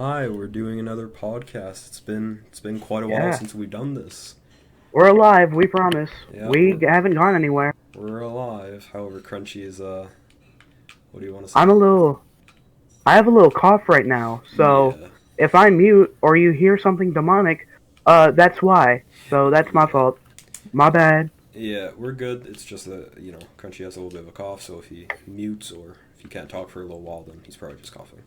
Hi, we're doing another podcast. It's been quite a while Yeah, since we've done this. we're alive. We promise. Yeah, We haven't gone anywhere. we're alive. However, Crunchy is what do you want to say? I'm a little. I have a little cough right now, so Yeah, if I mute or you hear something demonic, that's why. So that's my yeah, fault. My bad. yeah. We're good. It's just that Crunchy has a little bit of a cough, so if he mutes or if he can't talk for a little while, then he's probably just coughing.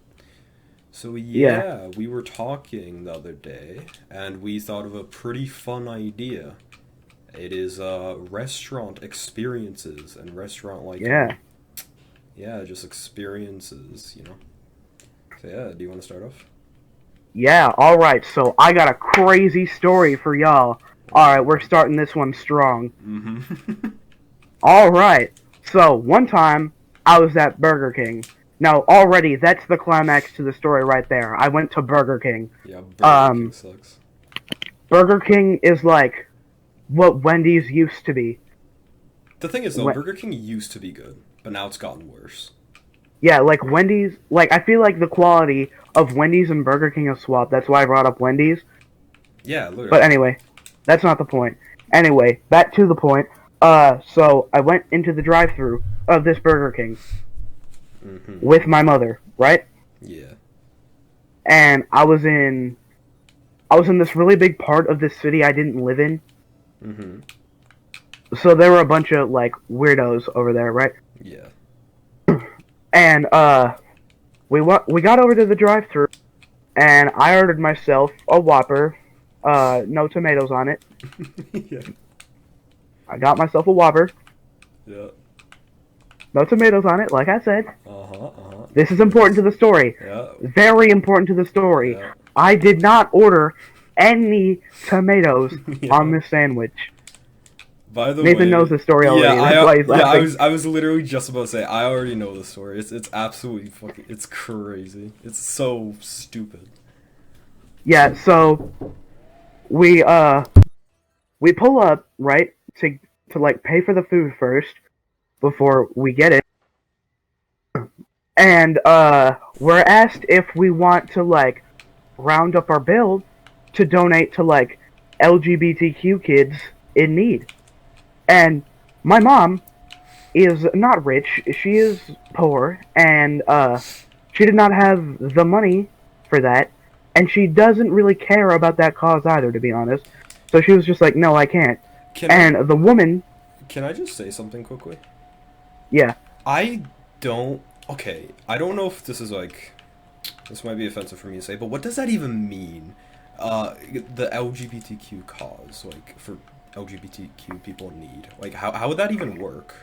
So Yeah, yeah, we were talking the other day, and we thought of a pretty fun idea. It is restaurant experiences and restaurant like yeah, yeah, just experiences. So yeah, do you want to start off? yeah. All right. So I got a crazy story for y'all. All right, we're starting this one strong. Mm-hmm. All right. So one time I was at Burger King. Now already that's the climax to the story right there. I went to Burger King. Yeah, Burger King Um, sucks. Burger King is like what Wendy's used to be. The thing is though, When, Burger King used to be good, but now it's gotten worse. yeah, like Wendy's. Like I feel like the quality of Wendy's and Burger King have swapped. That's why I brought up Wendy's. Yeah, But literally. anyway, that's not the point. Anyway, back to the point. So I went into the drive-through of this Burger King Mm-hmm. with my mother, right? Yeah. And I was in this really big part of this city I didn't live in. Mm-hmm. So there were a bunch of like weirdos over there, right? Yeah. And we got over to the drive-through, and I ordered myself a Whopper, no tomatoes on it. Yeah. I got myself a Whopper, Yeah. no tomatoes on it. Like I said, Uh-huh. Uh-huh. this is There it important to is. the story. Yeah. Very important to the story. Yeah. I did not order any tomatoes on Yeah. this sandwich. By the Nathan knows way, the story yeah, already. That's why he's yeah, I laughing. was I was literally just about to say I already know the story. It's absolutely fucking it's crazy. It's so stupid. Yeah. So we we pull up right to like pay for the food first before we get it. And we're asked if we want to like round up our bill to donate to like LGBTQ kids in need. And my mom is not rich; she is poor, and she did not have the money for that, and she doesn't really care about that cause either, to be honest. So she was just like, "No, I can't." Can I And the woman, can I just say something quickly? yeah, I don't. Okay, I don't know if this might be offensive for me to say, but what does that even mean? The LGBTQ cause, like for LGBTQ people in need. Like how would that even work?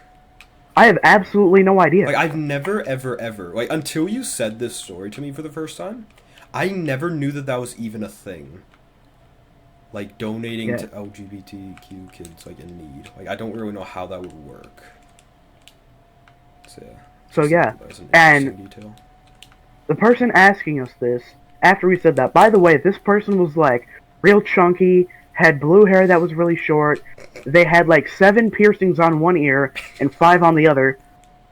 I have absolutely no idea. Like I've never ever like until you said this story to me for the first time, I never knew that that was even a thing. Like donating Yeah. to LGBTQ kids like in need. Like I don't really know how that would work. So yeah, So just yeah, that was an and interesting detail. the person asking us this, after we said that, by the way, this person was like real chunky, had blue hair that was really short. They had like 7 piercings on one ear and 5 on the other.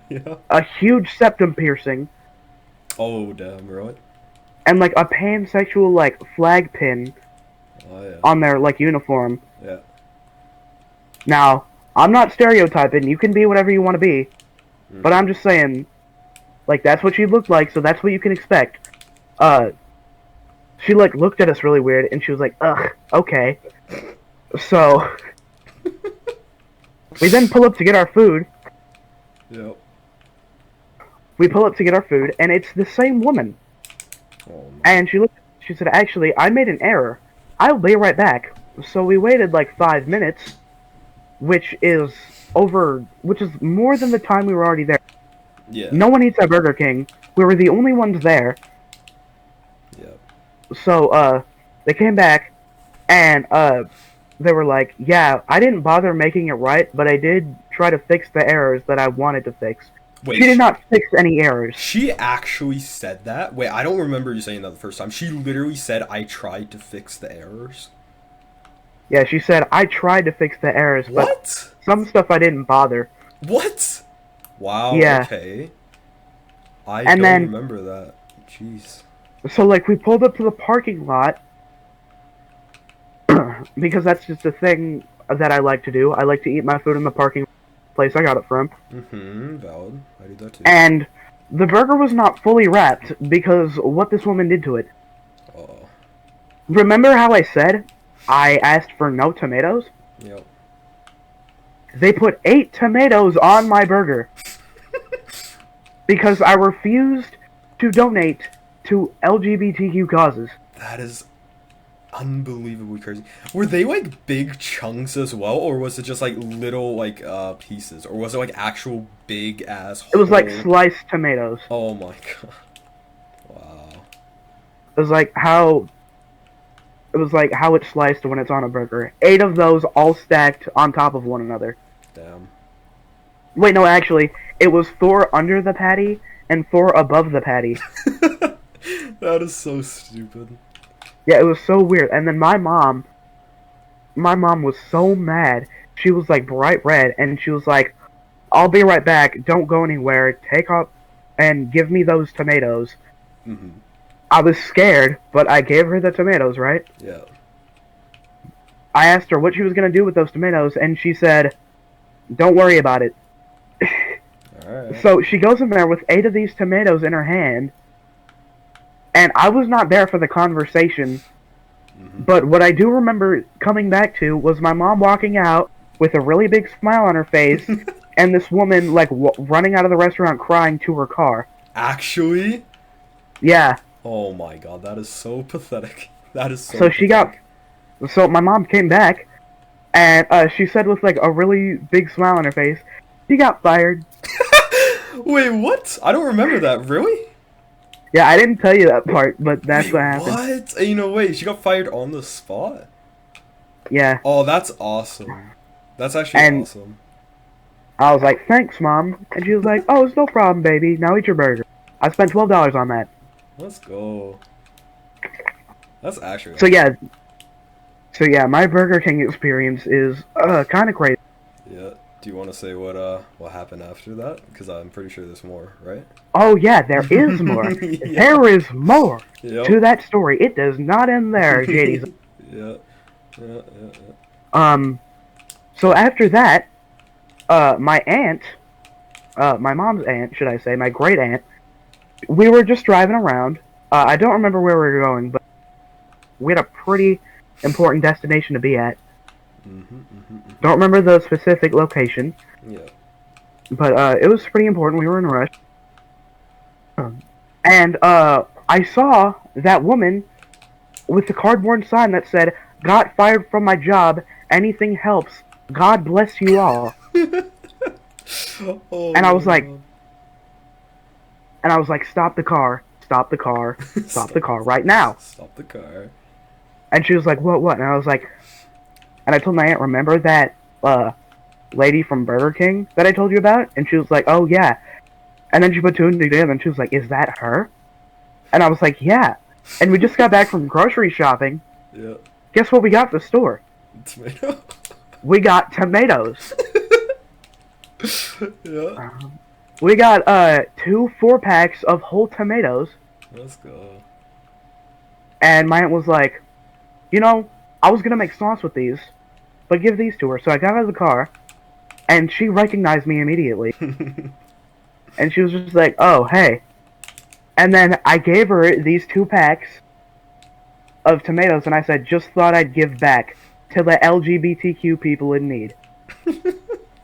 Yeah. A huge septum piercing, Oh damn, really? and like a pansexual like flag pin Oh yeah. on their like uniform. Yeah. Now, I'm not stereotyping. You can be whatever you want to be, but I'm just saying, like that's what she looked like, so that's what you can expect. Uh, she like looked at us really weird, and she was like, "Ugh, okay." So we then pull up to get our food. Yep. We pull up to get our food, and it's the same woman. Oh no. And she looked. She said, "Actually, I made an error. I'll be right back." So we waited like 5 minutes, which is more than the time we were already there. Yeah. No one eats at Burger King. We were the only ones there. Yep. So they came back, and they were like, "Yeah, I didn't bother making it right, but I did try to fix the errors that I wanted to fix." Wait. She did not fix any errors. She actually said that? Wait, I don't remember you saying that the first time. She literally said I tried to fix the errors. Yeah, she said, "I tried to fix the errors, but What? some stuff I didn't bother." What? Wow, Yeah. okay. I And don't then remember that. Jeez. So like we pulled up to the parking lot because that's just a thing that I like to do. I like to eat my food in the parking place I got it from. Valid. I do that too. And the burger was not fully wrapped because what this woman did to it. Oh. Remember how I said I asked for no tomatoes? Yep. They put 8 tomatoes on my burger because I refused to donate to LGBTQ causes. That is unbelievably crazy. Were they like big chunks as well, or was it just like little like pieces, or was it like actual big ass? It was like sliced tomatoes. Oh my god! Wow. It was like how it's sliced when it's on a burger. 8 of those all stacked on top of one another. Damn. Wait, no, actually, it was 4 under the patty and 4 above the patty. That is so stupid. Yeah, it was so weird. And then my mom was so mad. She was like bright red, and she was like, "I'll be right back. Don't go anywhere. Take up and give me those tomatoes." Mm-hmm. I was scared, but I gave her the tomatoes, right? Yeah. I asked her what she was gonna do with those tomatoes, and she said, "Don't worry about it." Alright. So she goes in there with 8 of these tomatoes in her hand, and I was not there for the conversation, but what I do remember coming back to was my mom walking out with a really big smile on her face, and this woman, like, running out of the restaurant crying to her car. Actually? Yeah. Oh my god, that is so pathetic. That is so So she pathetic. So my mom came back, and she said with, like, a really big smile on her face, "She got fired." Wait, what? I don't remember that. Really? Yeah, I didn't tell you that part, but that's what happened. What? You know, wait, she got fired on the spot? Yeah. Oh, that's awesome. That's actually awesome. I was like, "Thanks, Mom." And she was like, "Oh, it's no problem, baby. Now eat your burger." I spent $12 on that. Let's go. That's actually awesome. So yeah, my Burger King experience is kind of crazy. Yeah. Do you want to say what happened after that? Because I'm pretty sure there's more, right? Oh yeah, there is more. Yeah. There is more to that story. It does not end there, JD's. Yeah. So after that, my aunt, my mom's aunt, should I say, my great aunt, we were just driving around. I don't remember where we were going, but we had a pretty important destination to be at. Don't remember the specific location. Yeah. But it was pretty important. We were in a rush. And I saw that woman with the cardboard sign that said, "Got fired from my job. Anything helps. God bless you all." Oh, and I was like, "Stop the car. Stop the car. Stop the car right now. Stop the car." And she was like, what? And I was like, and I told my aunt, "Remember that lady from Burger King that I told you about?" And she was like, "Oh yeah." And then she put 2 and 2 together, and she was like, "Is that her?" And I was like, "Yeah." And we just got back from grocery shopping. Yeah. Guess what we got at the store? Tomato. We got tomatoes. Yeah. We got 2 4-packs of whole tomatoes. Let's go. And my aunt was like, "You know, I was gonna make sauce with these, but give these to her." So I got out of the car, and she recognized me immediately. And she was just like, "Oh, hey." And then I gave her these 2 packs of tomatoes, and I said, "Just thought I'd give back to the LGBTQ people in need."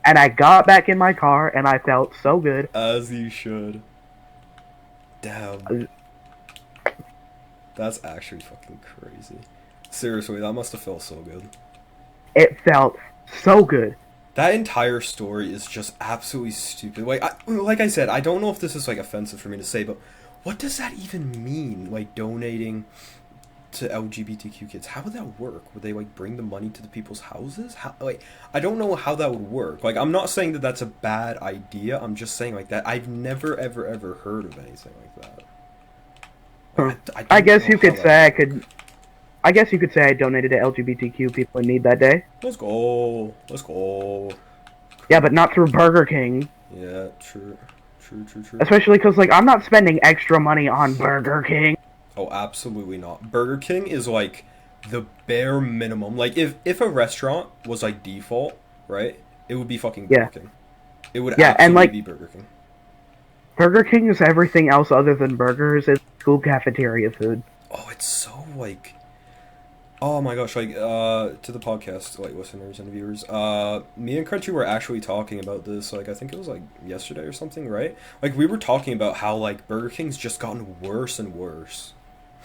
And I got back in my car, and I felt so good. As you should. Damn. That's actually fucking crazy. Seriously, that must have felt so good. It felt so good. That entire story is just absolutely stupid. Like I said, I don't know if this is like offensive for me to say, but what does that even mean? Like donating to LGBTQ kids? How would that work? Would they like bring the money to the people's houses? How, like, I don't know how that would work. Like, I'm not saying that that's a bad idea. I'm just saying like that I've never ever heard of anything like that. I guess you could say I guess you could say I donated to LGBTQ people in need that day. Let's go. Let's go. Yeah, but not through Burger King. Yeah, true. Especially because, like, I'm not spending extra money on Burger King. Oh, absolutely not. Burger King is like the bare minimum. Like if a restaurant was like default, right? It would be fucking Burger Yeah, King. It would yeah, and absolutely like be Burger King. Burger King is everything else other than burgers. It's school cafeteria food. Oh, it's so like oh my gosh, like to the podcast like listeners and viewers, me and Crunchy were actually talking about this like I think it was like yesterday or something, right? Like we were talking about how like Burger King's just gotten worse and worse.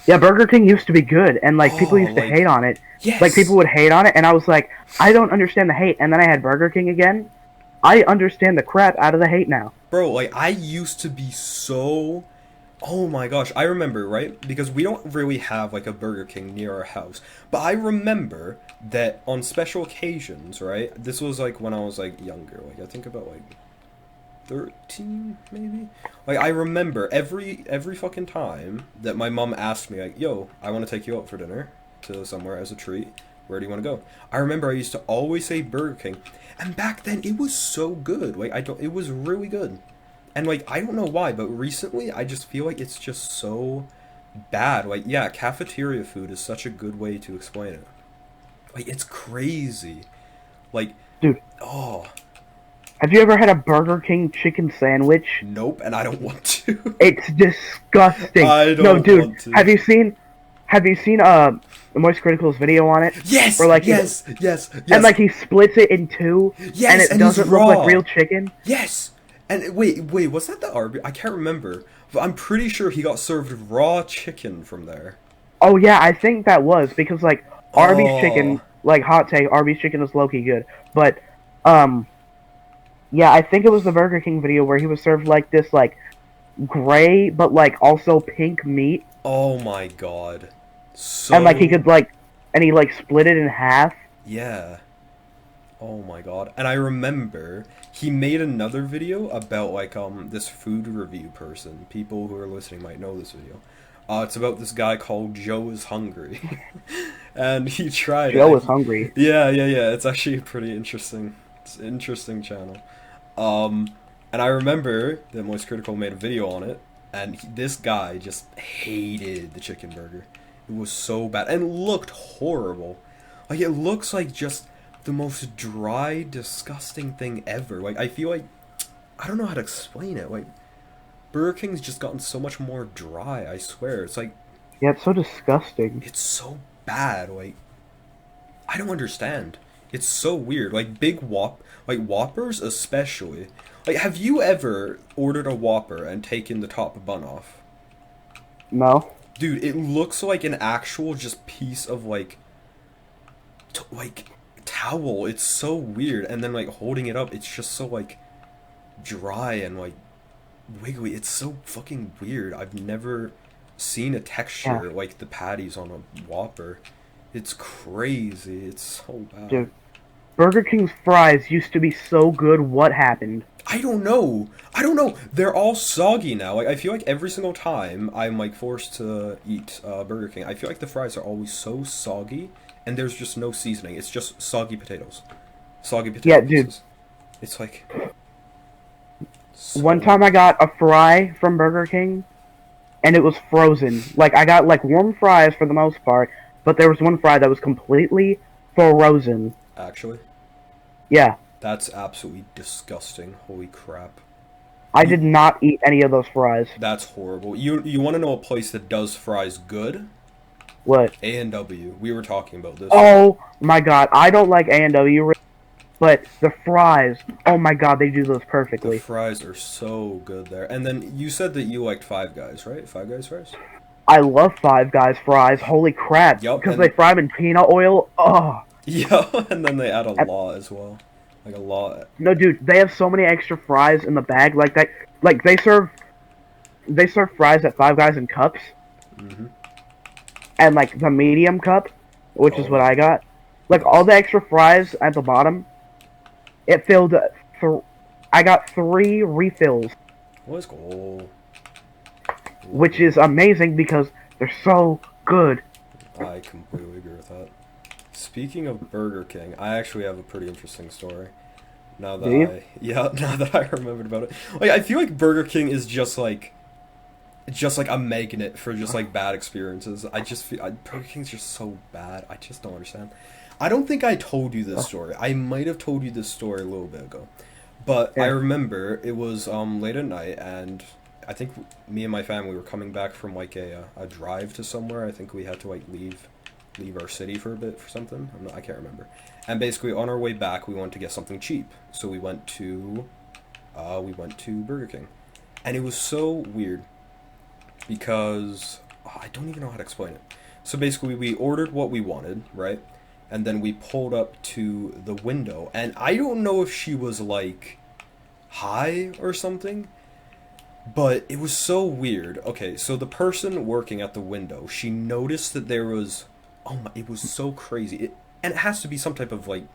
Yeah, Burger King used to be good, and like people Oh, used to hate like on it. Like people yes. would hate on it, and I was like, I don't understand the hate. And then I had Burger King again. I understand the crap out of the hate now. Bro, like I used to be so oh my gosh, I remember, right? Because we don't really have like a Burger King near our house. But I remember that on special occasions, right? This was like when I was like younger, like I think about like 13 maybe. Like I remember every fucking time that my mom asked me like, "Yo, I want to take you out for dinner to somewhere as a treat. Where do you want to go?" I remember I used to always say Burger King. And back then it was so good. Like I don't it was really good. And like I don't know why, but recently I just feel like it's just so bad. Like yeah, cafeteria food is such a good way to explain it. Like it's crazy. Like Dude, oh, have you ever had a Burger King chicken sandwich? nope, and I don't want to. It's disgusting. I don't No, dude, want to. have you seen Moist Critical's video on it? Yes, Where like yes, yes, yes. and like he splits it in two, Yes, and it and he's doesn't look raw. like real chicken. Yes. And wait, was that the Arby? I can't remember. But I'm pretty sure he got served raw chicken from there. Oh yeah, I think that was because like Arby's chicken, Oh, like hot take, Arby's chicken is low-key good. But um yeah, I think it was the Burger King video where he was served like this like gray but like also pink meat, oh my God. and like he So could like and he like split it in half. yeah. Oh my God. And I remember he made another video about like this food review person. People who are listening might know this video. It's about this guy called Joe is Hungry. And he tried Joe it. was hungry. Yeah. It's actually pretty interesting. It's an interesting channel. Um, and I remember that Moist Critical made a video on it, and this guy just hated the chicken burger. It was so bad and looked horrible. Like it looks like just the most dry, disgusting thing ever. Like I feel like I don't know how to explain it. Like Burger King's just gotten so much more dry. I swear, it's like Yeah, it's so disgusting. it's so bad. Like I don't understand. It's so weird. Like like Whoppers especially. Like have you ever ordered a Whopper and taken the top bun off? No. Dude, it looks like an actual just piece of like like towel. It's so weird. And then like holding it up, it's just so like dry and like wiggly. It's so fucking weird. I've never seen a texture Yeah, like the patties on a Whopper. It's crazy. It's so bad. dude. Burger King's fries used to be so good. What happened? I don't know. I don't know. They're all soggy now. Like I feel like every single time I'm like forced to eat Burger King, I feel like the fries are always so soggy, and there's just no seasoning. It's just soggy potatoes, soggy Yeah, potato dude. pieces. It's like One so. time I got a fry from Burger King, and it was frozen. Like I got like warm fries for the most part, but there was one fry that was completely frozen. Actually, Yeah, that's absolutely disgusting. Holy crap. I You, did not eat any of those fries. that's horrible. You want to know a place that does fries good? What? A&W. We were talking about this. Oh my god, I don't like A&W, but the fries, oh my god, they do those The perfectly. fries are so good there. And then you said that you liked Five Guys, right? Five Guys fries? I love Five Guys fries, holy crap, Yup, because they and fry them in peanut oil. Oh, yeah, and then they add a and, lot as well. Like a lot. no, dude, they have so many extra fries in the bag, like that. Like they serve fries at Five Guys in cups, Hmm. and like the medium cup, which is what Oh, I got. Like all nice. the extra fries at the bottom, it filled. I got 3 refills, Let's go. Let's which is go. amazing because they're so good. I completely agree with that. Speaking of Burger King, I actually have a pretty interesting story. Now that Do you? yeah, now that I remembered about it. Like, I feel like Burger King is just like, just like a magnet for just like bad experiences. I just feel Burger King's just so bad. I just don't understand. I don't think I told you this story. I might have told you this story a little bit ago, but I Yeah. remember it was late at night, and I think me and my family were coming back from like a drive to somewhere. I think we had to like leave our city for a bit for something. I can't remember. And basically on our way back, we wanted to get something cheap, so we went to Burger King, and it was so weird because I don't even know how to explain it. So basically, we ordered what we wanted, right? And then we pulled up to the window, and I don't know if she was like high or something, but it was so weird. Okay, so the person working at the window, she noticed that there was, oh my, it was so crazy. And it has to be some type of like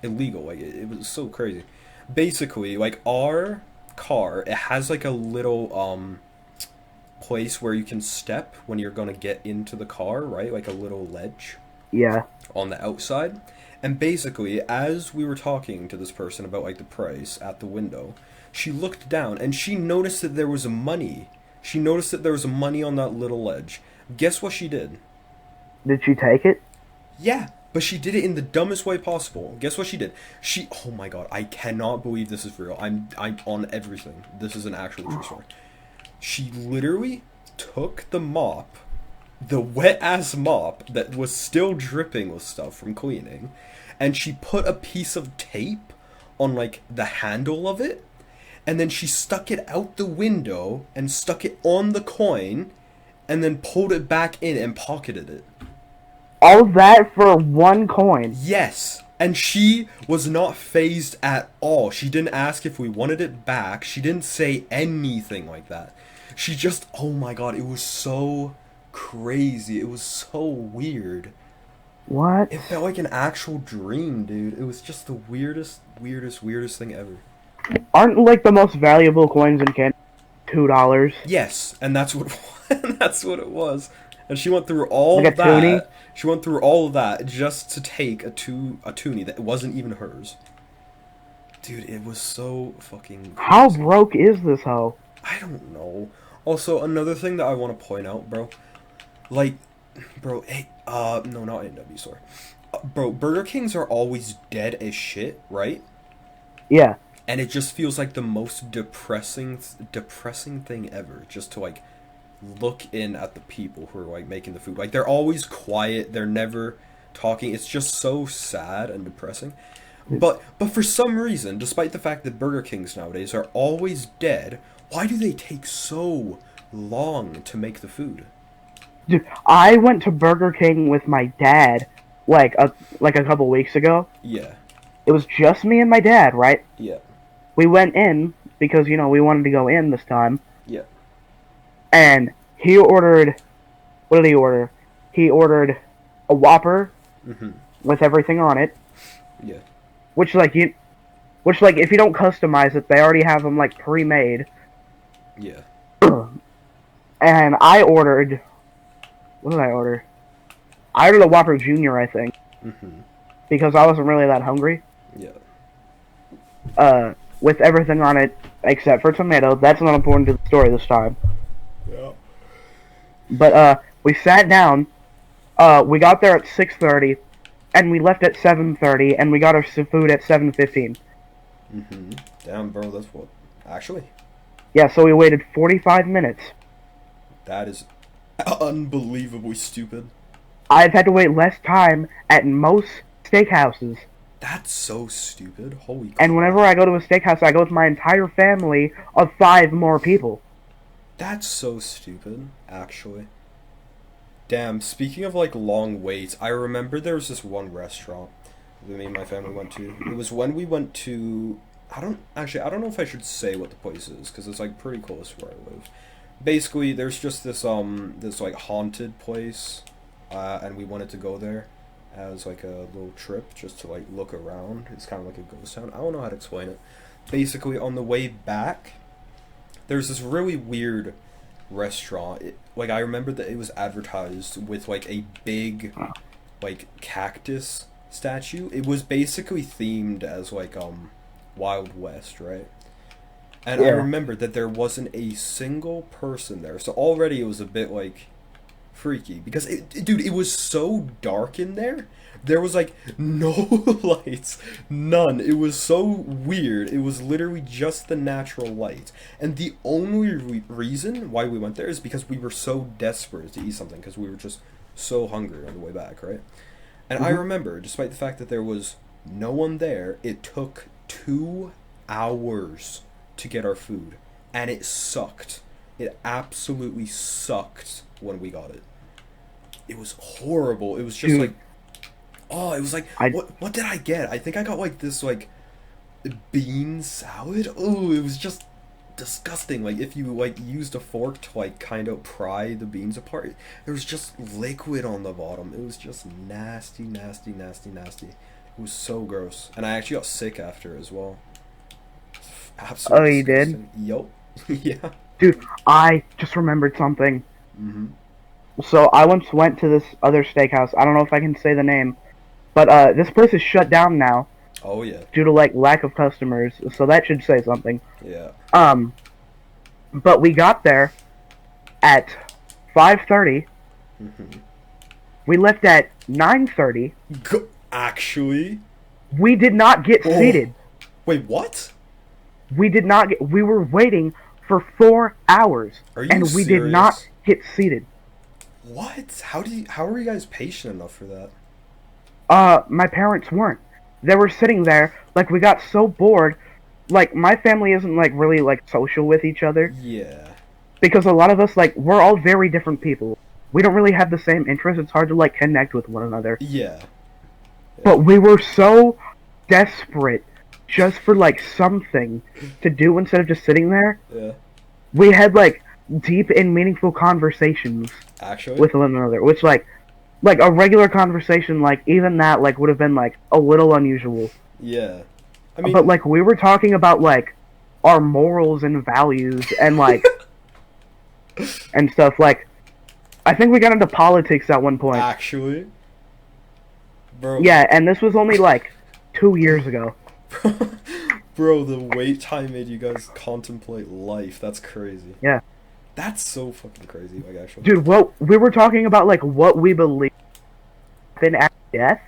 illegal. Like it was so crazy. Basically, like our car, it has like a little place where you can step when you're gonna get into the car, right? Like a little ledge Yeah. on the outside. And basically, as we were talking to this person about like the price at the window, she looked down and she noticed that there was money. She noticed that there was money on that little ledge. Guess what she did? Did she take it? Yeah, but she did it in the dumbest way possible. Guess what she did? Oh my god, I cannot believe this is real. I'm on everything. This is an actual true story. She literally took the mop, the wet ass mop that was still dripping with stuff from cleaning, and she put a piece of tape on like the handle of it, and then she stuck it out the window and stuck it on the coin, and then pulled it back in and pocketed it. All that for one coin. Yes, and she was not phased at all. She didn't ask if we wanted it back. She didn't say anything like that. She just, oh my god, it was so crazy. It was so weird. What? It felt like an actual dream, dude. It was just the weirdest thing ever. Aren't like the most valuable coins in Canada $2? Yes, and that's what that's what it was. And she went through all Like of a toonie? that. She went through all of that just to take a toonie that wasn't even hers. Dude, it was so fucking How crazy. broke is this hoe? I don't know. Also, another thing that I want to point out, bro. Like, bro, hey, no, not A&W, sorry. Bro, Burger Kings are always dead as shit, right? Yeah. And it just feels like the most depressing thing ever, just to, like, look in at the people who are, like, making the food. Like, they're always quiet, they're never talking. It's just so sad and depressing. But for some reason, despite the fact that Burger Kings nowadays are always dead, why do they take so long to make the food? Dude, I went to Burger King with my dad like a couple weeks ago. Yeah, It was just me and my dad, right? yeah, We went in because, you know, we wanted to go in this time. yeah. And he ordered, what did he order? He ordered a Whopper Mm-hmm. with everything on it, Yeah. which like if you don't customize it, they already have them like pre-made. Yeah. And I ordered, what did I order? I ordered a Whopper Junior, I think, Mm-hmm. because I wasn't really that hungry. Yeah. With everything on it except for tomato. That's not important to the story this time. Yeah. But we sat down. We got there at 6:30, and we left at 7:30, and we got our food at 7:15. Mm-hmm. Damn, bro, that's what. Actually, Yeah, so we waited 45 minutes. that is unbelievably stupid. I've had to wait less time at most steakhouses. That's so stupid. Holy crap. And whenever I go to a steakhouse, I go with my entire family of 5 more people. That's so stupid, actually. Damn, speaking of like long waits, I remember there was this one restaurant that me and my family went to. It was when we went to I don't know if I should say what the place is because it's like pretty close to where I live. Basically, there's just this like haunted place, and we wanted to go there as like a little trip just to like look around. It's kind of like a ghost town. I don't know how to explain it. Basically, on the way back, there's this really weird restaurant. Like I remember that it was advertised with like a big like cactus statue. It was basically themed as like Wild West, right? And I Yeah. remember that there wasn't a single person there. So already it was a bit like freaky because dude, it was so dark in there. There was like no lights, none. It was so weird. It was literally just the natural light. And the only reason why we went there is because we were so desperate to eat something because we were just so hungry on the way back, right? And I remember, despite the fact that there was no one there, it took 2 hours to get our food. And it sucked. It absolutely sucked when we got it. It was horrible. It was just Dude, like, oh, it was like, what did I get? I think I got like this like bean salad. Oh, it was just disgusting. Like if you like used a fork to like kind of pry the beans apart, there was just liquid on the bottom. It was just nasty, nasty, nasty, nasty. It was so gross. And I actually got sick after as well. Oh, Absolutely you did? disgusting. Yup. Yeah. Dude, I just remembered something. Mm-hmm. So I once went to this other steakhouse. I don't know if I can say the name, but this place is shut down now Oh yeah. due to like lack of customers. So that should say something. Yeah. But we got there at 5:30. Mm-hmm. We left at 9:30. Actually? We did not get seated. Wait, what? We did not get. We were waiting for 4 hours, Are you and we did not serious? get seated. What? How are you guys patient enough for that? My parents weren't. They were sitting there, like, we got so bored. Like, my family isn't, like, really, like, social with each other. Yeah. Because a lot of us, like, we're all very different people. We don't really have the same interests. It's hard to, like, connect with one another. Yeah. But we were so desperate just for, like, something to do instead of just sitting there. Yeah. We had, like, deep and meaningful conversations Actually? with one another, which, like a regular conversation, like, even that, like, would have been, like, a little unusual. Yeah. I mean, But, like, we were talking about, like, our morals and values and, like, and stuff. Like, I think we got into politics at one point. actually? Bro. Yeah, and this was only, like, 2 years ago. Bro, the wait time made you guys contemplate life. That's crazy. Yeah. That's so fucking crazy, like, actually. Dude, well, we were talking about, like, what we believe in after death.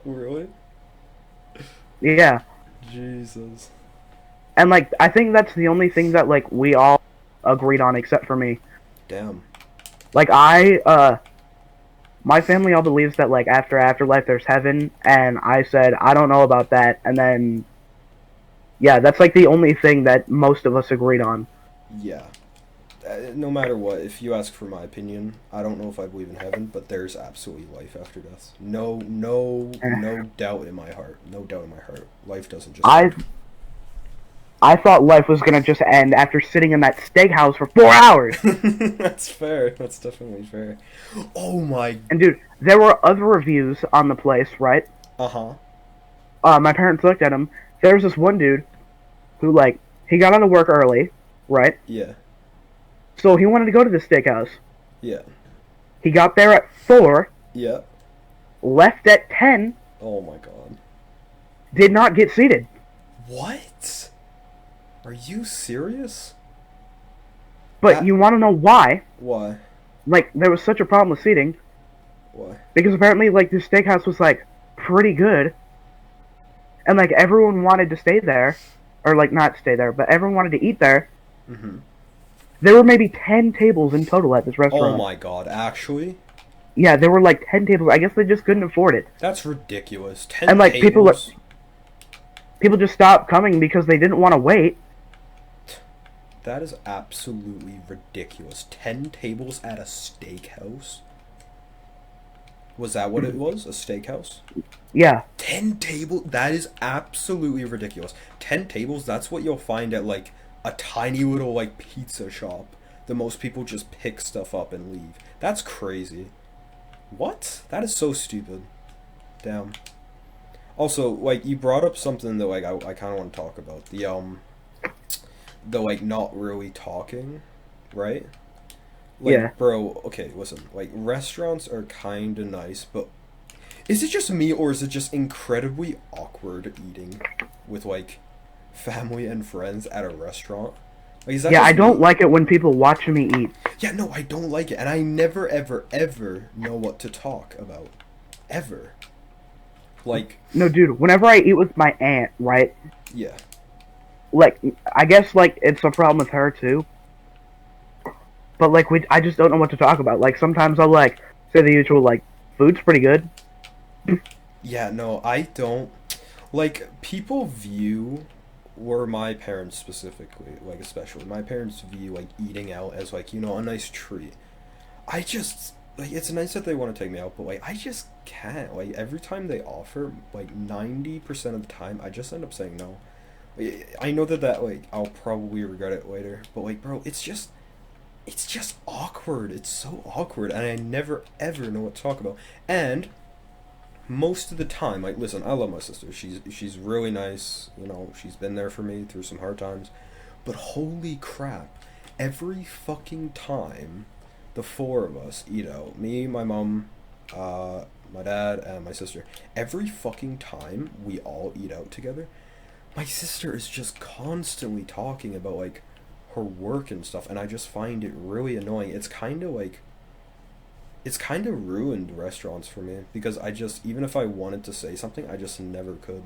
Really? Yeah. Jesus. And, like, I think that's the only thing that, like, we all agreed on except for me. Damn. Like, my family all believes that, like, after afterlife there's heaven, and I said, I don't know about that, and then, yeah, that's, like, the only thing that most of us agreed on. Yeah. No matter what, if you ask for my opinion, I don't know if I believe in heaven, but there's absolutely life after death. No doubt in my heart. No doubt in my heart. Life doesn't just... I thought life was gonna just end after sitting in that steakhouse for 4 hours! That's fair. That's definitely fair. Oh my... And dude, there were other reviews on the place, right? Uh-huh. My parents looked at him. There was this one dude who, like, he got on to work early, right? Yeah. So he wanted to go to the steakhouse. Yeah. He got there at 4, Yeah. left at 10, Oh my god. did not get seated. What? Are you serious? But you want to know why? Why? Like, there was such a problem with seating. Why? Because apparently, like, this steakhouse was, like, pretty good. And, like, everyone wanted to stay there. Or, like, not stay there, but everyone wanted to eat there. Mm-hmm. There were maybe 10 tables in total at this restaurant. Oh my god, actually? Yeah, there were, like, 10 tables. I guess they just couldn't afford it. That's ridiculous. 10 And, like, tables? people just stopped coming because they didn't want to wait. That is absolutely ridiculous. 10 tables at a steakhouse? Was that what it was? A steakhouse? Yeah. 10 tables? That is absolutely ridiculous. 10 tables? That's what you'll find at, like, a tiny little, like, pizza shop. The most people just pick stuff up and leave. That's crazy. What? That is so stupid. Damn. Also, like, you brought up something that, like, I kind of want to talk about. The, like, not really talking, right? Like, Yeah. bro, okay, listen. Like, restaurants are kind of nice, but is it just me, or is it just incredibly awkward eating with, like, family and friends at a restaurant? Like, is that Yeah, just I don't me? like it when people watch me eat. Yeah, no, I don't like it, and I never, ever, ever know what to talk about, ever. Like, No, dude, whenever I eat with my aunt, right? yeah, Like, I guess, like, it's a problem with her, too. But, like, I just don't know what to talk about. Like, sometimes I'll, like, say the usual, like, food's pretty good. yeah, no, I don't. Like, people view, or my parents specifically, like, especially, my parents view, like, eating out as, like, a nice treat. I just, like, it's nice that they want to take me out, but, like, I just can't. Like, every time they offer, like, 90% of the time, I just end up saying no. I know that, like, I'll probably regret it later, but, like, bro, it's just awkward. It's so awkward, and I never, ever know what to talk about. And most of the time, like, listen, I love my sister. She's really nice. She's been there for me through some hard times. But holy crap, every fucking time the four of us eat out, me, my mom, my dad, and my sister, every fucking time we all eat out together, my sister is just constantly talking about, like, her work and stuff, and I just find it really annoying. It's kind of ruined restaurants for me because even if I wanted to say something, I just never could.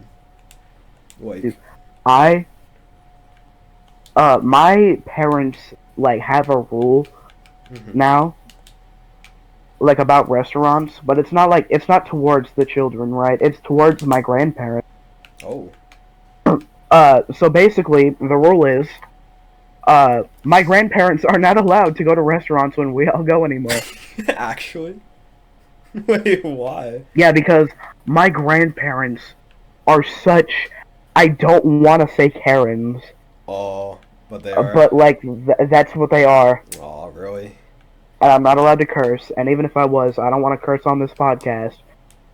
Dude, Like, I, my parents, like, have a rule mhm. now, like, about restaurants, but it's not towards the children, right? It's towards my grandparents. Oh, So basically, the rule is, my grandparents are not allowed to go to restaurants when we all go anymore. actually, wait, why? Yeah, because my grandparents are such, I don't want to say Karens, Oh, but they are. but, like, that's what they are. Oh, really? And I'm not allowed to curse, and even if I was, I don't want to curse on this podcast.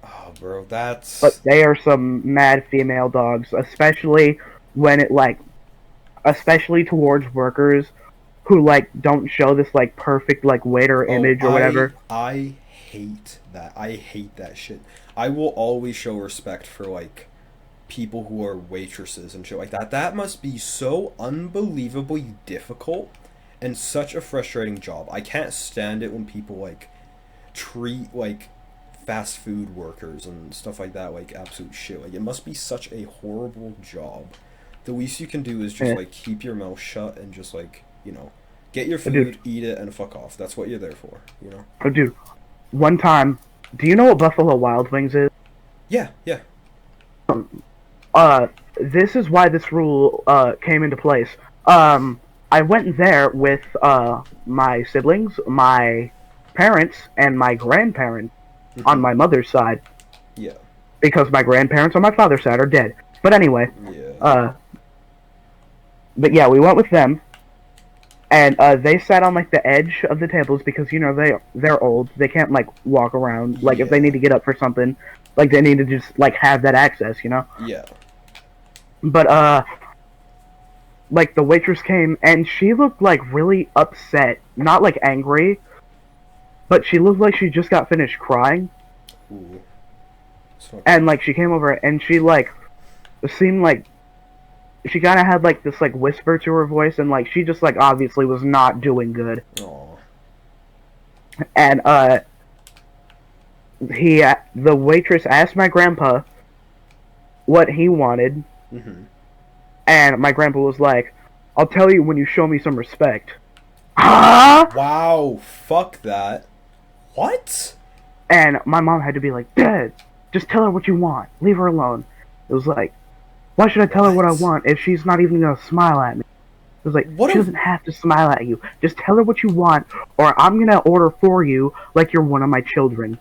Oh, bro, But that's they are some mad female dogs, especially when especially towards workers who, like, don't show this, like, perfect, like, waiter oh, image or I whatever. I hate that. I hate that shit. I will always show respect for, like, people who are waitresses and shit like that. That must be so unbelievably difficult and such a frustrating job. I can't stand it when people, like, treat, like, fast food workers and stuff like that like absolute shit. Like, it must be such a horrible job. The least you can do is just, Yeah. like, keep your mouth shut and just, like, get your But dude, food, eat it, and fuck off. That's what you're there for. but dude, one time, do you know what Buffalo Wild Wings is? Yeah, yeah. This is why this rule, came into place. I went there with, my siblings, my parents, and my grandparents on Mhm. my mother's side, Yeah. because my grandparents on my father's side are dead. But anyway, Yeah. uh, but yeah, we went with them, and they sat on, like, the edge of the tables because they're old. They can't, like, walk around. Like, if they need Yeah. to get up for something, like, they need to just, like, have that access. Yeah. But like, the waitress came and she looked, like, really upset, not, like, angry, but she looked like she just got finished crying. Ooh. It's not And, good. like, she came over and she, like, seemed like she kind of had, like, this, like, whisper to her voice, and, like, she just, like, obviously was not doing good. Aw. And the waitress asked my grandpa what he wanted, Mhm. and my grandpa was like, "I'll tell you when you show me some respect." Huh? Wow. Fuck that. What? And my mom had to be like, "Dad, just tell her what you want. Leave her alone." It was like, why should I tell her what I What? want if she's not even gonna smile at me? It was like, What she a doesn't have to smile at you. Just tell her what you want, or I'm gonna order for you like you're one of my children.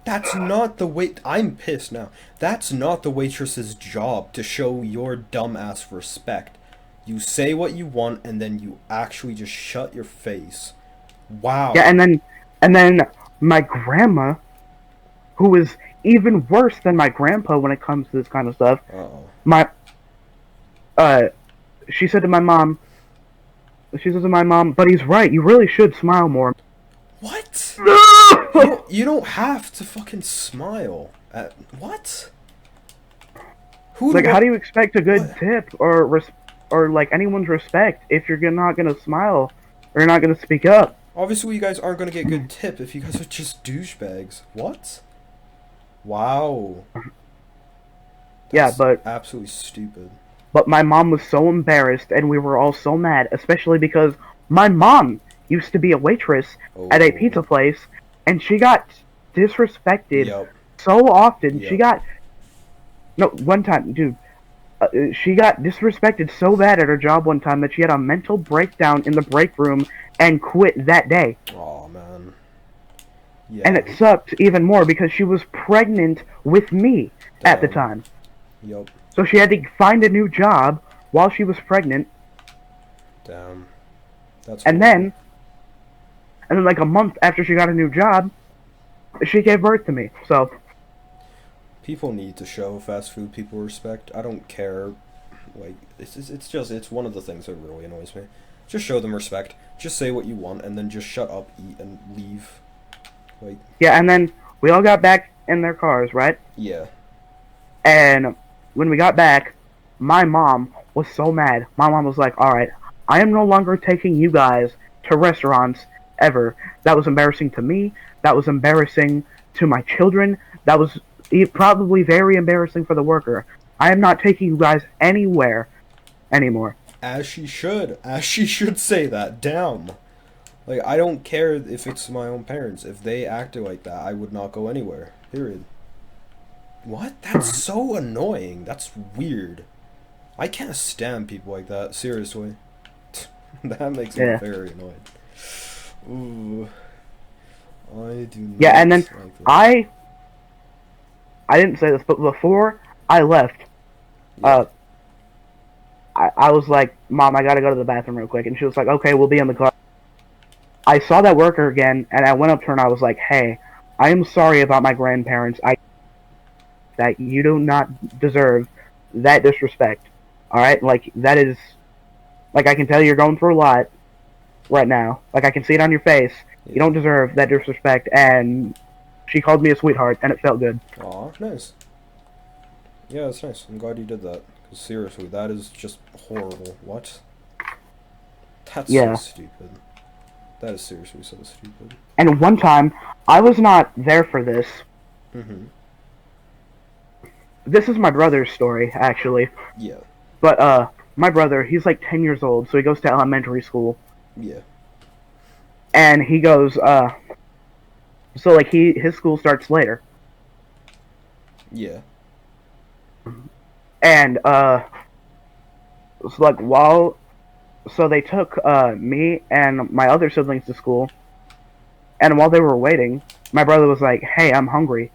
That's not the wait. I'm pissed now. That's not the waitress's job to show your dumb ass respect. You say what you want and then you actually just shut your face. Yeah, Wow. and then my grandma, who is even worse than my grandpa when it comes to this kind of stuff, Uh-oh. my uh, she said to my mom, "But he's right. You really should smile more." What? You No! don't you don't have to fucking smile at what? Who Like, do how I? do you expect a good What? tip or like anyone's respect if you're not gonna smile or you're not gonna speak up? Obviously, you guys aren't gonna get good tip if you guys are just douchebags. What? Wow. Yeah, That's but absolutely stupid. my mom was so embarrassed and we were all so mad, especially because my mom used to be a waitress at a Oh. pizza place and she got disrespected Yep. so often. She Yep. got no one time, dude. She got disrespected so bad at her job one time that she had a mental breakdown in the break room and quit that day. Oh man. And Yeah. it sucked even more because she was pregnant with me at the Damn. time. Yep. So she had to find a new job while she was pregnant. Damn. That's And horrible. then, like a month after she got a new job, she gave birth to me. So, People need to show fast food people respect. I don't care. Like, it's one of the things that really annoys me. Just show them respect. Just say what you want, and then just shut up, eat, and leave. Like, yeah, and then we all got back in their cars, right? yeah. And when we got back, my mom was so mad. My mom was like, alright, I am no longer taking you guys to restaurants ever. That was embarrassing to me. That was embarrassing to my children. That was probably very embarrassing for the worker. I am not taking you guys anywhere anymore. As she should. As she should say that. Damn. Like, I don't care if it's my own parents. If they acted like that, I would not go anywhere. Period. What? That's so annoying. That's weird. I can't stand people like that. Seriously. That makes me Yeah. very annoyed. Ooh. I do not Yeah, and then like this. I didn't say this, but before I left, Yeah. I was like, Mom, I gotta go to the bathroom real quick. And she was like, okay, we'll be in the car. I saw that worker again, and I went up to her and I was like, hey, I am sorry about my grandparents. That you do not deserve that disrespect. Alright? Like, that is, like, I can tell you're going through a lot right now. Like, I can see it on your face. You don't deserve that disrespect. And she called me a sweetheart, and it felt good. Aw, nice. Yeah, that's nice. I'm glad you did that. 'Cause seriously, that is just horrible. What? That's Yeah. so stupid. That is seriously so stupid. And one time, I was not there for this. Mm-hmm. This is my brother's story, actually. Yeah. But, my brother, he's like 10 years old, so he goes to elementary school. Yeah. And he goes, so, like, his school starts later. Yeah. And, so, like, so they took, me and my other siblings to school. And while they were waiting, my brother was like, hey, I'm hungry.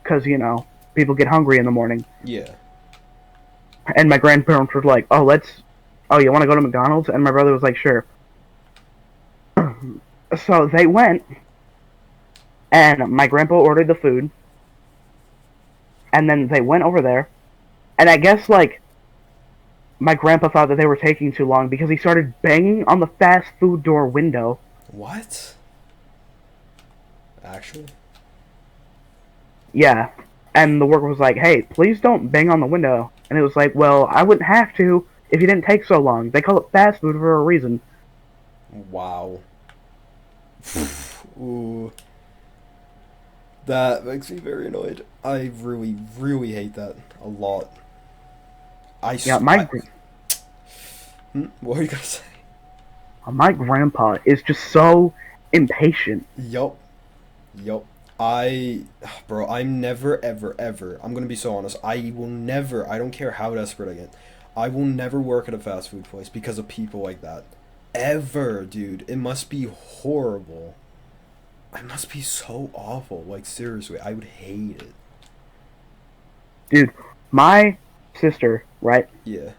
'Cause, you know, people get hungry in the morning. Yeah. And my grandparents were like, oh, you want to go to McDonald's? And my brother was like, sure. So they went, and my grandpa ordered the food, and then they went over there, and I guess, like, my grandpa thought that they were taking too long because he started banging on the fast food door window. What? Actually? Yeah. And the worker was like, hey, please don't bang on the window. And it was like, well, I wouldn't have to if you didn't take so long. They call it fast food for a reason. Wow. Ooh. That makes me very annoyed. I really, really hate that a lot. Yeah, What were you gonna say? my grandpa is just so impatient. Yup. Yup. Bro, I'm never, ever, ever, I'm gonna be so honest, I will never, I don't care how desperate I get, I will never work at a fast food place because of people like that. Ever, dude. It must be horrible. It must be so awful. Like, seriously, I would hate it. Dude, my sister, right? Yeah.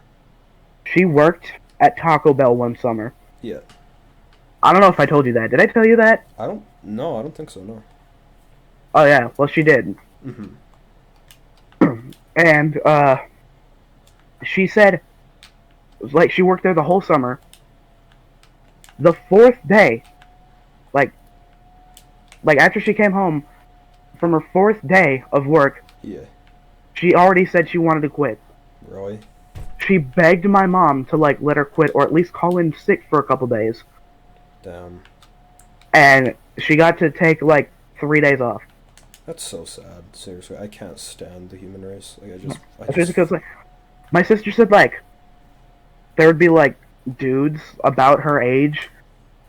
She worked at Taco Bell one summer. Yeah. I don't know if I told you that. Did I tell you that? I don't think so, no. Oh, yeah. Well, she did. Mm-hmm. And, she said, like, she worked there the whole summer. The fourth day, like after she came home from her fourth day of work, Yeah. she already said she wanted to quit. Really? She begged my mom to like let her quit or at least call in sick for a couple days. Damn. And she got to take like 3 days off. That's so sad. Seriously, I can't stand the human race. Like, I That's just. just because like my sister said like there would be like dudes about her age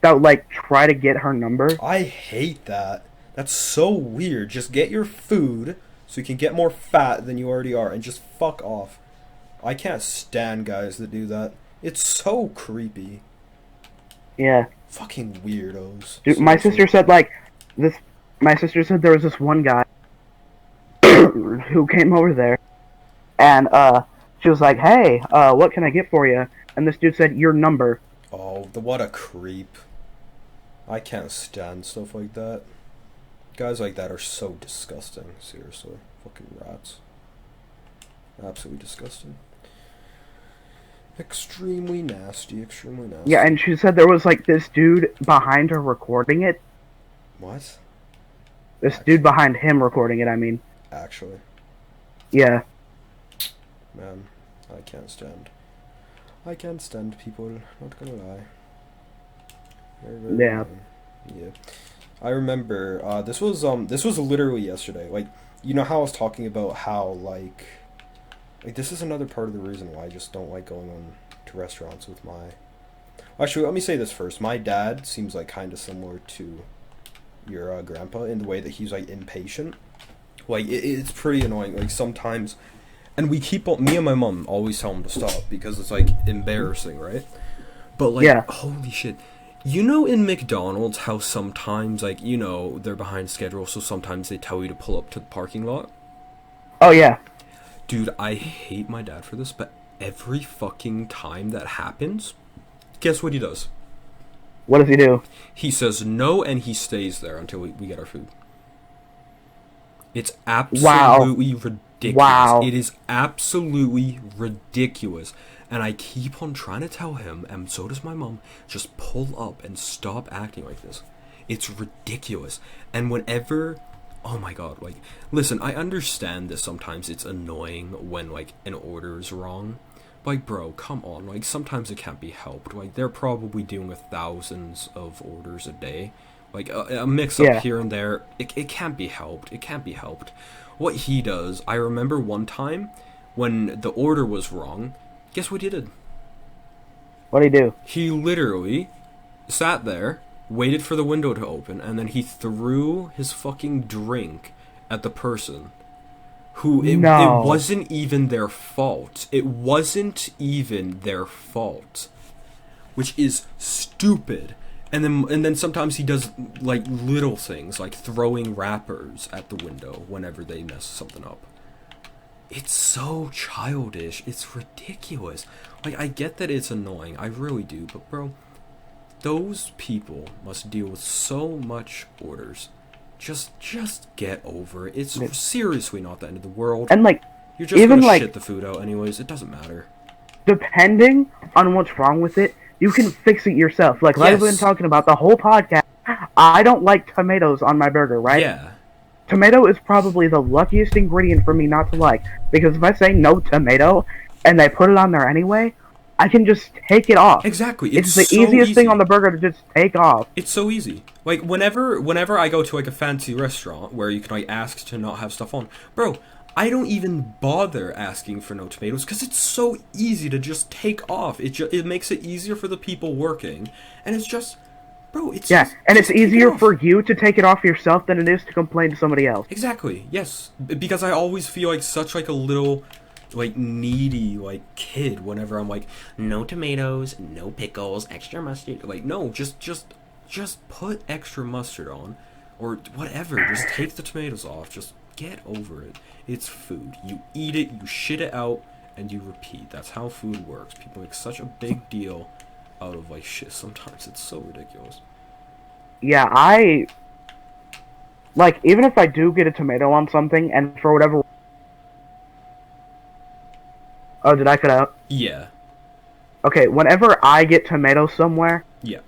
that would like try to get her number. I hate that. That's so weird. Just get your food so you can get more fat than you already are and just fuck off. I can't stand guys that do that. It's so creepy. Yeah. Fucking weirdos. Dude, my Seriously. sister said like this. My sister said there was this one guy who came over there, and she was like, "Hey, what can I get for you?" And this dude said, "Your number." Oh, what a creep. I can't stand stuff like that. Guys like that are so disgusting. Seriously. Fucking rats. Absolutely disgusting. Extremely nasty, extremely nasty. Yeah, and she said there was like this dude behind her recording it. What? This dude behind him recording it. I mean. Actually. Yeah. Man, I can't stand. I can't stand people, not gonna lie. Very Yeah. annoying. Yeah. I remember, this was literally yesterday. Like, you know how I was talking about how, like, this is another part of the reason why I just don't like going on to restaurants with my... Actually, let me say this first. My dad seems, like, kind of similar to your grandpa in the way that he's, like, impatient. Like, it's pretty annoying. Like, sometimes... And we keep on... Me and my mom always tell him to stop because it's, like, embarrassing, right? But, like, Yeah. holy shit. You know in McDonald's how sometimes, like, you know, they're behind schedule, so sometimes they tell you to pull up to the parking lot? Oh yeah. Dude, I hate my dad for this, but every fucking time that happens, guess what he does? What does he do? He says no, and he stays there until we get our food. It's absolutely ridiculous. Wow. It is absolutely ridiculous. And I keep on trying to tell him, and so does my mom, just pull up and stop acting like this. It's ridiculous. And whenever... Oh my god, like... Listen, I understand that sometimes it's annoying when, like, an order is wrong. Like, bro, come on. Like, sometimes it can't be helped. Like, they're probably doing thousands of orders a day. Like, a mix-up here and there. It can't be helped. It can't be helped. What he does... I remember one time when the order was wrong... Guess what he did? What did he do? He literally sat there, waited for the window to open, and then he threw his fucking drink at the person. It wasn't even their fault. It wasn't even their fault. Which is stupid. And then sometimes he does, like, little things, like throwing wrappers at the window whenever they mess something up. It's so childish. It's ridiculous. Like, I get that it's annoying. I really do. But, bro, those people must deal with so much orders. Just get over it. It's seriously not the end of the world. And, like, you're just even, gonna like, shit the food out anyways. It doesn't matter. Depending on what's wrong with it, you can fix it yourself. Like, I've been talking about the whole podcast. I don't like tomatoes on my burger, right? Yeah. Tomato is probably the luckiest ingredient for me not to like, because if I say no tomato, and they put it on there anyway, I can just take it off. Exactly. It's the so easiest easy. thing on the burger to just take off. It's so easy. Like, whenever I go to, like, a fancy restaurant where you can, like, ask to not have stuff on, bro, I don't even bother asking for no tomatoes because it's so easy to just take off. It makes it easier for the people working, and it's just... Bro, it's and it's easier for you to take it off yourself than it is to complain to somebody else. Exactly, yes. Because I always feel like such, like, a little, like, needy, like, kid whenever I'm like, no tomatoes, no pickles, extra mustard. Like, no, just put extra mustard on, or whatever. Just take the tomatoes off. Just get over it. It's food. You eat it, you shit it out, and you repeat. That's how food works. People make such a big deal out of, like, shit sometimes. It's so ridiculous. Yeah, like, even if I do get a tomato on something, and for whatever... Oh, did I cut out? Yeah. Okay, whenever I get tomato somewhere... Yeah.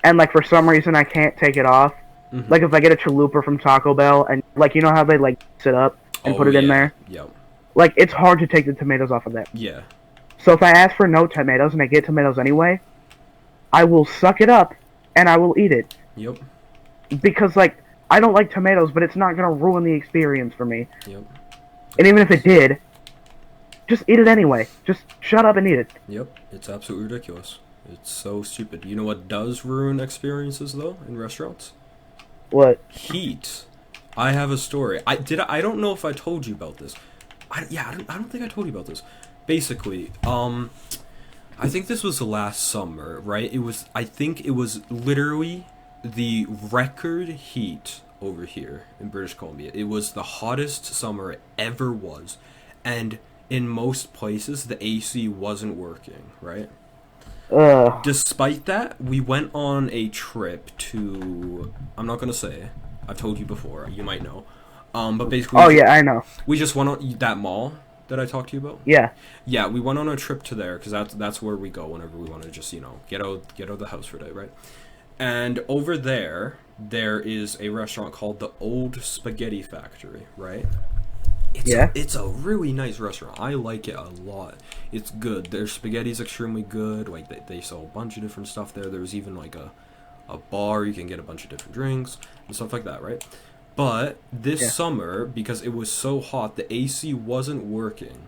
And, like, for some reason I can't take it off... Mm-hmm. Like, if I get a chalupa from Taco Bell, and, like, you know how they, like, sit up and put it in there? Yep. like, it's hard to take the tomatoes off of there. Yeah. So if I ask for no tomatoes and I get tomatoes anyway, I will suck it up and I will eat it. Yep. Because, like, I don't like tomatoes, but it's not gonna ruin the experience for me. Yep. And even if it did, just eat it anyway. Just shut up and eat it. Yep. It's absolutely ridiculous. It's so stupid. You know what does ruin experiences though in restaurants? What? Heat. I have a story. I don't know if I told you about this. I don't think I told you about this. Basically, I think this was the last summer, right? I think it was literally the record heat over here in British Columbia. It was the hottest summer it ever was, and in most places the AC wasn't working, right? Despite that, we went on a trip to, I'm not gonna say, I've told you before, you might know, but basically, oh yeah, I know. We just went on that mall that I talked to you about. Yeah, we went on a trip to there because that's where we go whenever we want to just get out of the house for a day, right? And over there is a restaurant called the Old Spaghetti Factory, right? It's a really nice restaurant. I like it a lot. It's good. Their spaghetti's extremely good. Like they sell a bunch of different stuff there. There's even like a bar you can get a bunch of different drinks and stuff like that, right? But this summer, because it was so hot, the AC wasn't working.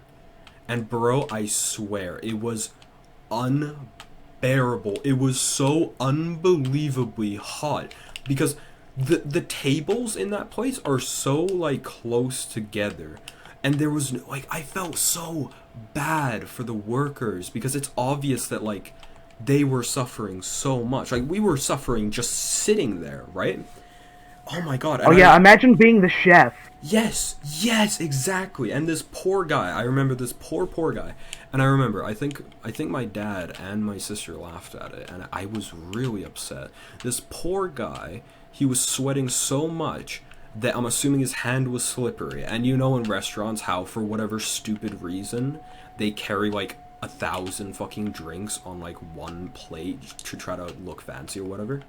And bro, I swear, it was unbearable. It was so unbelievably hot because the tables in that place are so like close together, and there was like, I felt so bad for the workers because it's obvious that like they were suffering so much. Like we were suffering just sitting there, right? Oh my god. Oh yeah, imagine being the chef. Yes, exactly. And this poor guy, I remember this poor guy. And I think my dad and my sister laughed at it, and I was really upset. This poor guy, he was sweating so much that I'm assuming his hand was slippery. And you know in restaurants how, for whatever stupid reason, they carry like 1,000 fucking drinks on like one plate to try to look fancy or whatever?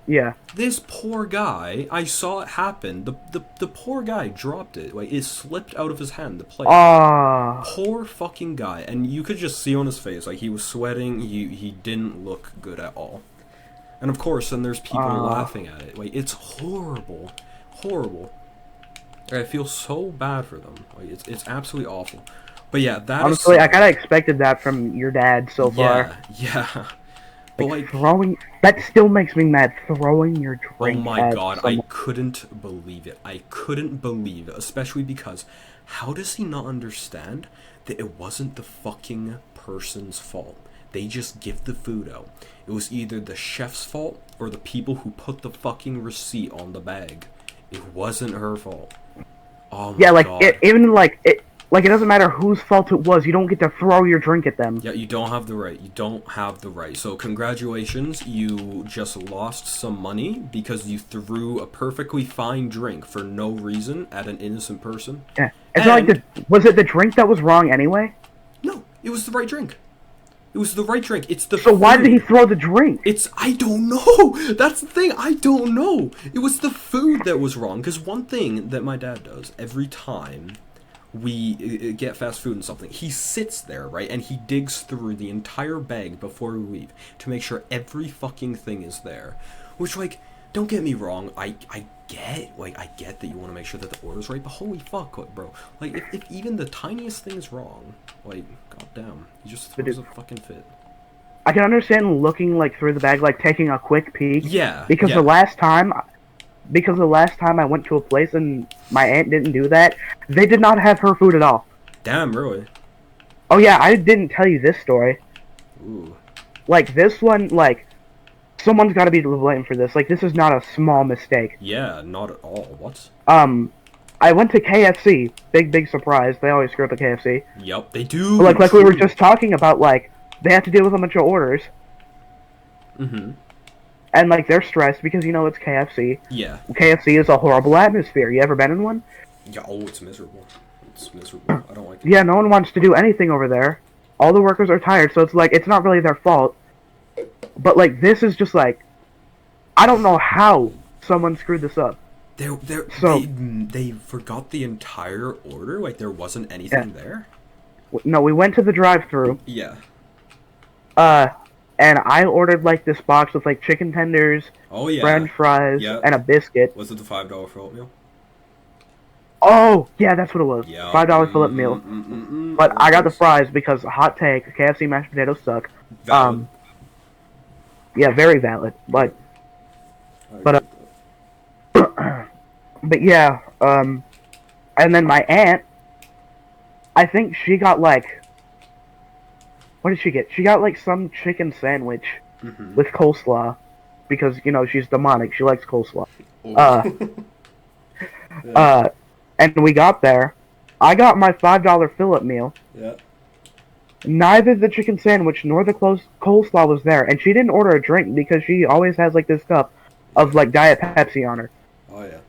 Yeah. This poor guy, I saw it happen. The poor guy dropped it. Like, it slipped out of his hand, the plate. Poor fucking guy. And you could just see on his face, like, he was sweating. He didn't look good at all. And of course, then there's people laughing at it. Like, it's horrible. Horrible. Like, I feel so bad for them. Like, it's absolutely awful. But yeah, that honestly, I kind of expected that from your dad so far. Yeah. But like throwing, that still makes me mad. Throwing your drink. Oh my god, I couldn't believe it. I couldn't believe it, especially because how does he not understand that it wasn't the fucking person's fault? They just give the food out. It was either the chef's fault or the people who put the fucking receipt on the bag. It wasn't her fault. Oh my god. It doesn't matter whose fault it was. You don't get to throw your drink at them. Yeah, you don't have the right. You don't have the right. So congratulations, you just lost some money because you threw a perfectly fine drink for no reason at an innocent person. Yeah. It's not like was it the drink that was wrong anyway? No, it was the right drink. It was the right drink. It's the So food. Why did he throw the drink? I don't know. That's the thing. I don't know. It was the food that was wrong. Because one thing that my dad does every time we get fast food and something, he sits there, right, and he digs through the entire bag before we leave to make sure every fucking thing is there. Which, like, don't get me wrong, I get that you want to make sure that the order's right, but holy fuck, bro. Like, if even the tiniest thing is wrong, like, goddamn, he just throws a fucking fit. I can understand looking, like, through the bag, like, taking a quick peek. Yeah. Because the last time I went to a place and my aunt didn't do that, they did not have her food at all. Damn, really? Oh yeah, I didn't tell you this story. Ooh. Like, this one, like, someone's gotta be to blame for this. Like, this is not a small mistake. Yeah, not at all. What? I went to KFC. Big surprise. They always screw up at KFC. Yep, they do. But, like we were just talking about, like, they have to deal with a bunch of orders. Mm-hmm. And, like, they're stressed because, you know, it's KFC. Yeah. KFC is a horrible atmosphere. You ever been in one? Yeah, oh, it's miserable. It's miserable. I don't like it. Yeah, no one wants to do anything over there. All the workers are tired, so it's like, it's not really their fault. But, like, this is just like, I don't know how someone screwed this up. So they forgot the entire order. Like there wasn't anything there. no, we went to the drive-thru. Yeah. And I ordered like this box with like chicken tenders, Oh yeah. French fries, Yeah. and a biscuit. Was it the $5 fill meal? Oh, yeah, that's what it was. Yeah. $5 fillet meal. But I got the fries because hot take, KFC mashed potatoes suck. Valid. Yeah, very valid. But but yeah, and then my aunt, I think she got like, what did she get? She got like some chicken sandwich with coleslaw, because you know she's demonic. She likes coleslaw. Yeah. And we got there. I got my $5 fill-up meal. Yeah. Neither the chicken sandwich nor the coleslaw was there, and she didn't order a drink because she always has like this cup of like Diet Pepsi on her. Oh yeah.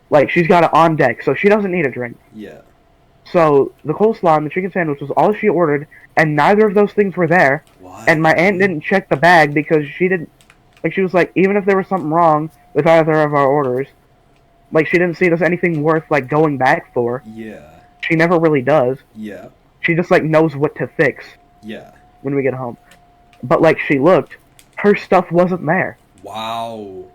Like she's got it on deck, so she doesn't need a drink. Yeah. So the coleslaw and the chicken sandwich was all she ordered, and neither of those things were there. What? And my aunt didn't check the bag because she didn't. Like she was like, even if there was something wrong with either of our orders, like she didn't see there's anything worth like going back for. Yeah. She never really does. Yeah. She just like knows what to fix. Yeah. When we get home. But like she looked, her stuff wasn't there. Wow.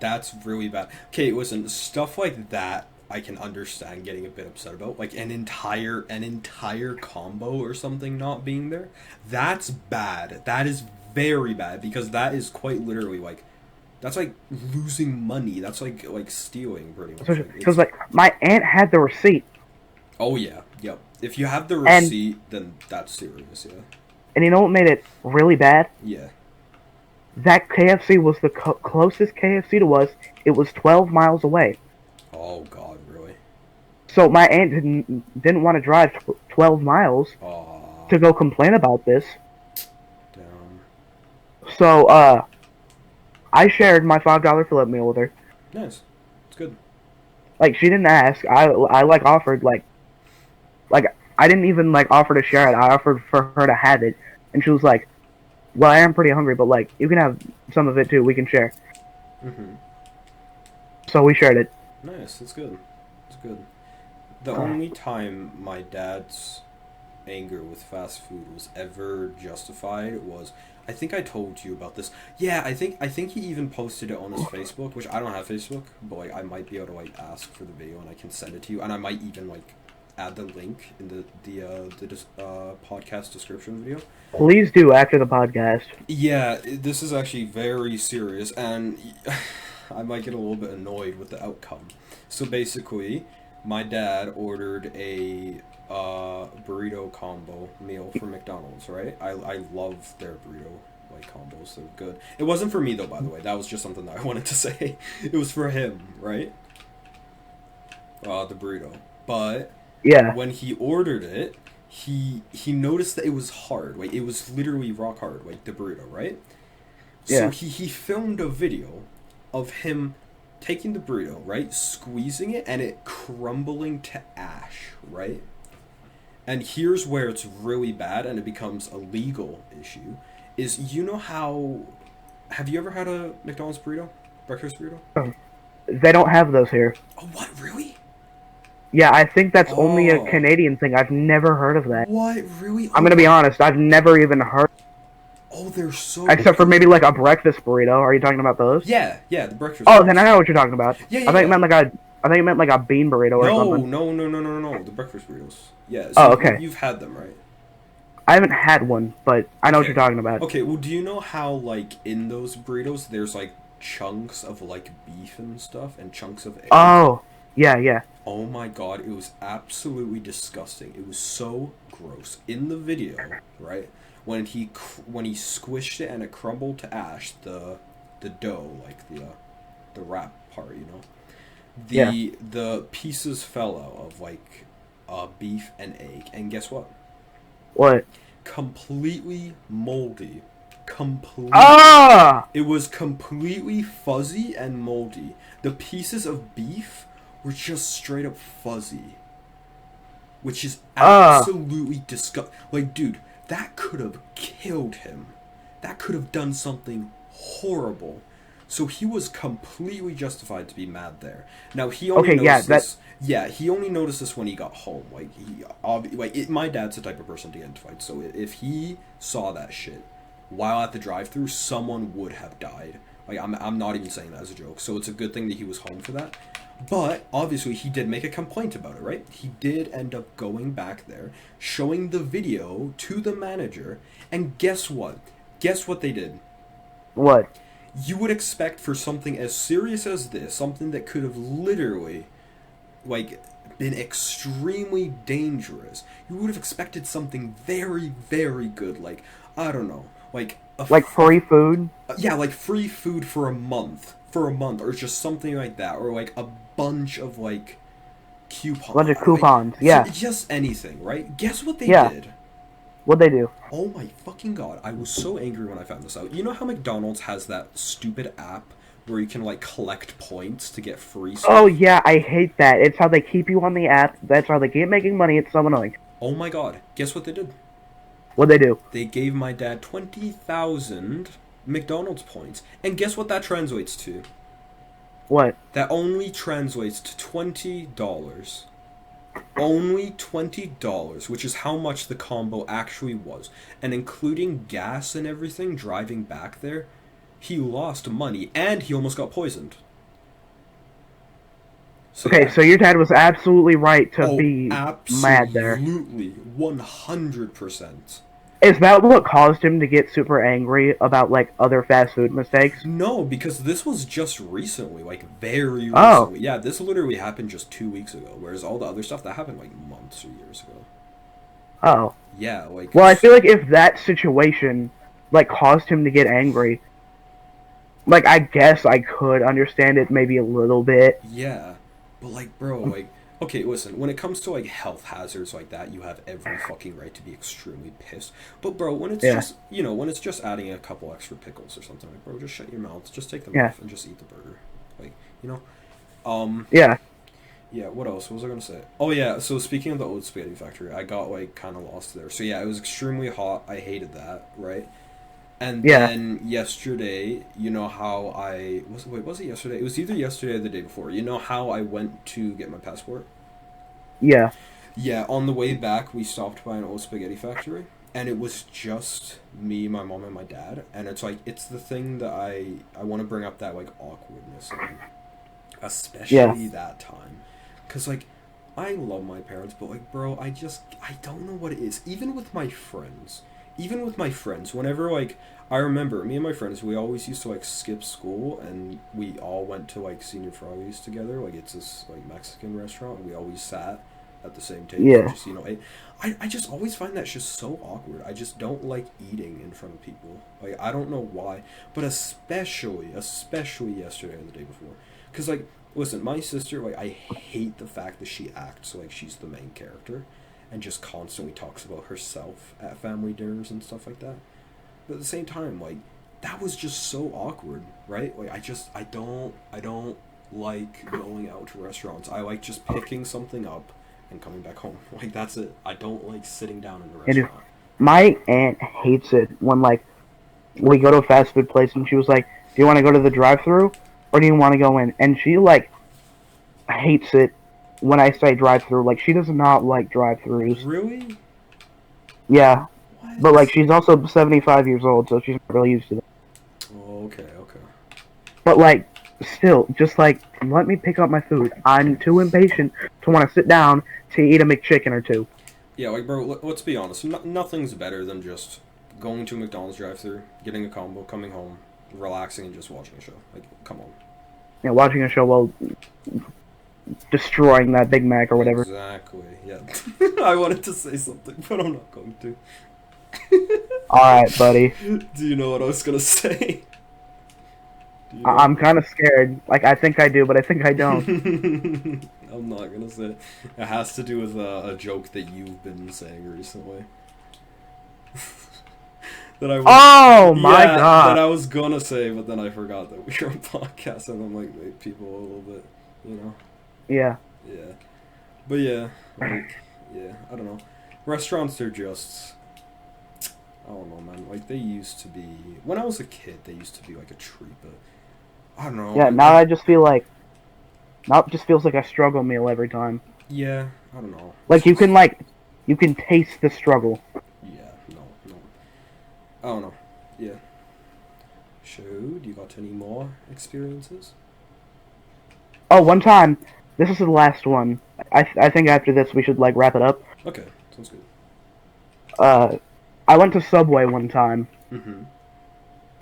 That's really bad. Okay, listen, stuff like that I can understand getting a bit upset about. Like an entire combo or something not being there. That's bad. That is very bad, because that is quite literally like, that's like losing money. That's like stealing pretty much. Because like my aunt had the receipt. Oh yeah, yep. If you have the receipt, then that's serious, yeah. And you know what made it really bad? Yeah. That KFC was the closest KFC to us. It was 12 miles away. Oh god, really? So my aunt didn't want to drive 12 miles to go complain about this. Damn. So I shared my $5 fill-up meal with her. Nice. It's good. Like she didn't ask. I like offered like I didn't even like offer to share it. I offered for her to have it, and she was like, "Well, I am pretty hungry, but like you can have some of it too. We can share." So we shared it. Nice. That's good. It's good. The only time my dad's anger with fast food was ever justified was, I think I told you about this. Yeah, I think he even posted it on his Facebook, which I don't have Facebook, but like I might be able to like ask for the video and I can send it to you, and I might even like add the link in the podcast description video. Please do after the podcast. Yeah, this is actually very serious, and I might get a little bit annoyed with the outcome. So basically, my dad ordered a burrito combo meal from McDonald's, right? I love their burrito like combos. They're good. It wasn't for me though, by the way. That was just something that I wanted to say. It was for him, right? The burrito. But yeah, when he ordered it, he noticed that it was hard. Like it was literally rock hard, like the burrito, right? Yeah. So he filmed a video of him taking the burrito, right? Squeezing it and it crumbling to ash, right? And here's where it's really bad and it becomes a legal issue, is you know how... Have you ever had a McDonald's burrito? Breakfast burrito? They don't have those here. Oh, what? Really? Yeah, I think that's only a Canadian thing. I've never heard of that. What? Really? I'm gonna be honest, I've never even heard... Oh, they're so... Except for maybe like a breakfast burrito. Are you talking about those? Yeah, the breakfast Oh, burritos. then I know what you're talking about. Yeah, I thought you meant like a bean burrito or something. No, the breakfast burritos. Yeah, so oh, okay. You've had them, right? I haven't had one, but I know what you're talking about. Okay, well, do you know how, like, in those burritos, there's, like, chunks of, like, beef and stuff, and chunks of egg? Oh, yeah. Oh my god, it was absolutely disgusting. It was so gross. In the video, right, when he squished it and it crumbled to ash, the dough, like, the wrap part, you know? The pieces fell out of, like, beef and egg, and guess what? What? Completely moldy. It was completely fuzzy and moldy. The pieces of beef were just straight up fuzzy. Which is absolutely disgusting. Like, dude, that could have killed him. That could have done something horrible. So he was completely justified to be mad there. Now he only Okay, yeah, noticed this. Yeah, he only noticed this when he got home. Like my dad's the type of person to get into fights. So if he saw that shit while at the drive-through, someone would have died. Like I'm not even saying that as a joke. So it's a good thing that he was home for that. But obviously he did make a complaint about it, right? He did end up going back there, showing the video to the manager, and guess what? Guess what they did? What? You would expect for something as serious as this, something that could have literally, like, been extremely dangerous, you would have expected something very, very good, like, I don't know, like... Like free food? Yeah, like free food for a month, or just something like that, or like a bunch of, like, coupons. Bunch of coupons, like, yeah. Just anything, right? Guess what they Yeah. did? What'd they do? Oh my fucking god, I was so angry when I found this out. You know how McDonald's has that stupid app where you can, like, collect points to get free stuff? Oh yeah, I hate that. It's how they keep you on the app. That's how they keep making money. It's so annoying. Oh my god, guess what they did? What'd they do? They gave my dad 20,000 McDonald's points. And guess what that translates to? What? That only translates to $20. Only $20, which is how much the combo actually was. And including gas and everything, driving back there, he lost money, and he almost got poisoned. So, Okay, yeah. so your dad was absolutely right to be mad there. Absolutely, 100%. Is that what caused him to get super angry about, like, other fast food mistakes? No, because this was just recently, like, very recently. Oh. Yeah, this literally happened just 2 weeks ago, whereas all the other stuff, that happened, like, months or years ago. Oh. Yeah, like... Well, I feel like if that situation, like, caused him to get angry, like, I guess I could understand it maybe a little bit. Yeah, but, like, bro, like... Okay, listen, when it comes to, like, health hazards like that, you have every fucking right to be extremely pissed. But, bro, when it's just, you know, when it's just adding a couple extra pickles or something, like, bro, just shut your mouth, just take them off and just eat the burger. Like, you know? Yeah. Yeah, what else? What was I gonna say? Oh, yeah, so speaking of the old spaghetti factory, I got, like, kind of lost there. So, yeah, it was extremely hot. I hated that, right? And then yesterday, you know how was it yesterday? It was either yesterday or the day before. You know how I went to get my passport? Yeah. Yeah, on the way back, we stopped by an old spaghetti factory, and it was just me, my mom, and my dad. And it's like, it's the thing that I want to bring up, that, like, awkwardness, and especially that time. Because, like, I love my parents, but, like, bro, I don't know what it is. Even with my friends, whenever, like, I remember, me and my friends, we always used to, like, skip school, and we all went to, like, Senior Froggies together. Like, it's this, like, Mexican restaurant, and we always sat at the same table. Yeah. Just, you know, I just always find that just so awkward. I just don't like eating in front of people. Like, I don't know why, but especially yesterday or the day before. Because, like, listen, my sister, like, I hate the fact that she acts like she's the main character and just constantly talks about herself at family dinners and stuff like that. But at the same time, like, that was just so awkward, right? Like, I don't like going out to restaurants. I like just picking something up and coming back home. Like, that's it. I don't like sitting down in a restaurant. My aunt hates it when, like, we go to a fast food place and she was like, do you want to go to the drive-thru or do you want to go in? And she, like, hates it when I say drive-thru. Like, she does not like drive-thrus. Really? Yeah. What? But, like, she's also 75 years old, so she's not really used to it. Oh, okay. But, like, still, just, like, let me pick up my food. I'm too impatient to want to sit down to eat a McChicken or two. Yeah, like, bro, let's be honest. Nothing's better than just going to a McDonald's drive-thru, getting a combo, coming home, relaxing, and just watching a show. Like, come on. Yeah, watching a show while destroying that Big Mac or whatever. Exactly, yeah. I wanted to say something, but I'm not going to. Alright, buddy. Do you know what I was gonna say? I'm kind of scared. Like, I think I do, but I think I don't. I'm not gonna say it. It has to do with a joke that you've been saying recently. that I was, oh my god! That I was gonna say, but then I forgot that we were on podcast, and I'm like, wait, people a little bit, you know? Yeah. Yeah. But yeah, like, yeah, I don't know. Restaurants are just... I don't know, man. Like, they used to be... When I was a kid, they used to be, like, a treat, but I don't know. Yeah, now now it just feels like a struggle meal every time. Yeah, I don't know. It's Like just, you can taste the struggle. yeah, no. I don't know. Yeah. So, do you got any more experiences? Oh, one time, this is the last one. I think after this we should like wrap it up. Okay, sounds good. Uh, I went to Subway one time, Mm-hmm.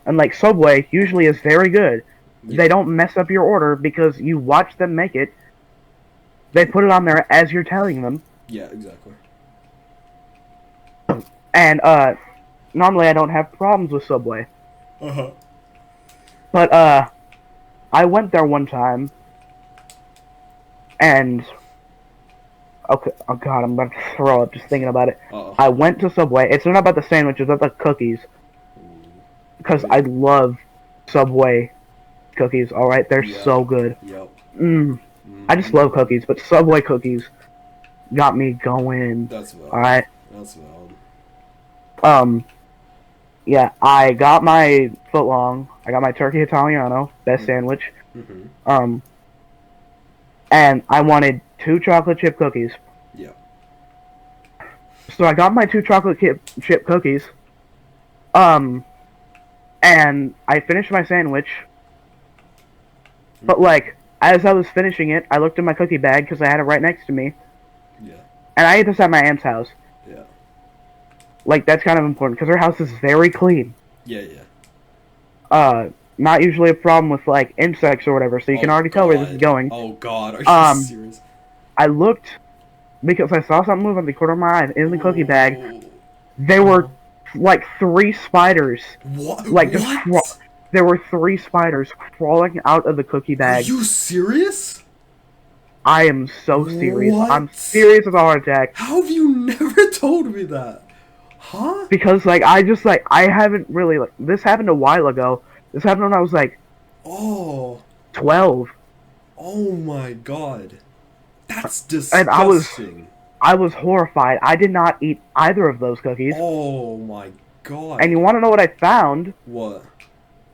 and like Subway usually is very good. Yeah. They don't mess up your order because you watch them make it. They put it on there as you're telling them, Yeah, exactly. and normally I don't have problems with Subway, Uh-huh. but I went there one time, and okay, oh god, I'm about to throw up just thinking about it. Uh-oh. I went to Subway. It's not about the sandwich, it's about the cookies. Because I love Subway cookies, alright? They're Yep. so good. Yep. I just love cookies, but Subway cookies got me going. That's valid. Alright? That's valid. Yeah, I got my footlong. I got my turkey Italiano, best sandwich. Mm-hmm. And I wanted 2 chocolate chip cookies. Yeah. So I got my 2 chocolate chip cookies. And I finished my sandwich. But like, as I was finishing it, I looked in my cookie bag because I had it right next to me. Yeah. And I ate this at my aunt's house. Yeah. Like, that's kind of important because her house is very clean. Yeah, yeah. Not usually a problem with like insects or whatever, so you can already tell where this is going. Oh god, are you serious? I looked because I saw something move on the corner of my eye in the cookie bag. There were like 3 spiders. What? Like What? there were 3 spiders crawling out of the cookie Are bag. you serious? I am so serious. What? I'm serious as a heart attack. How have you never told me that? Huh? Because like I haven't really like this happened a while ago. This happened when I was like Oh. 12. Oh my god. That's And disgusting. I was horrified. I did not eat either of those cookies. Oh my god. And you want to know what I found? What?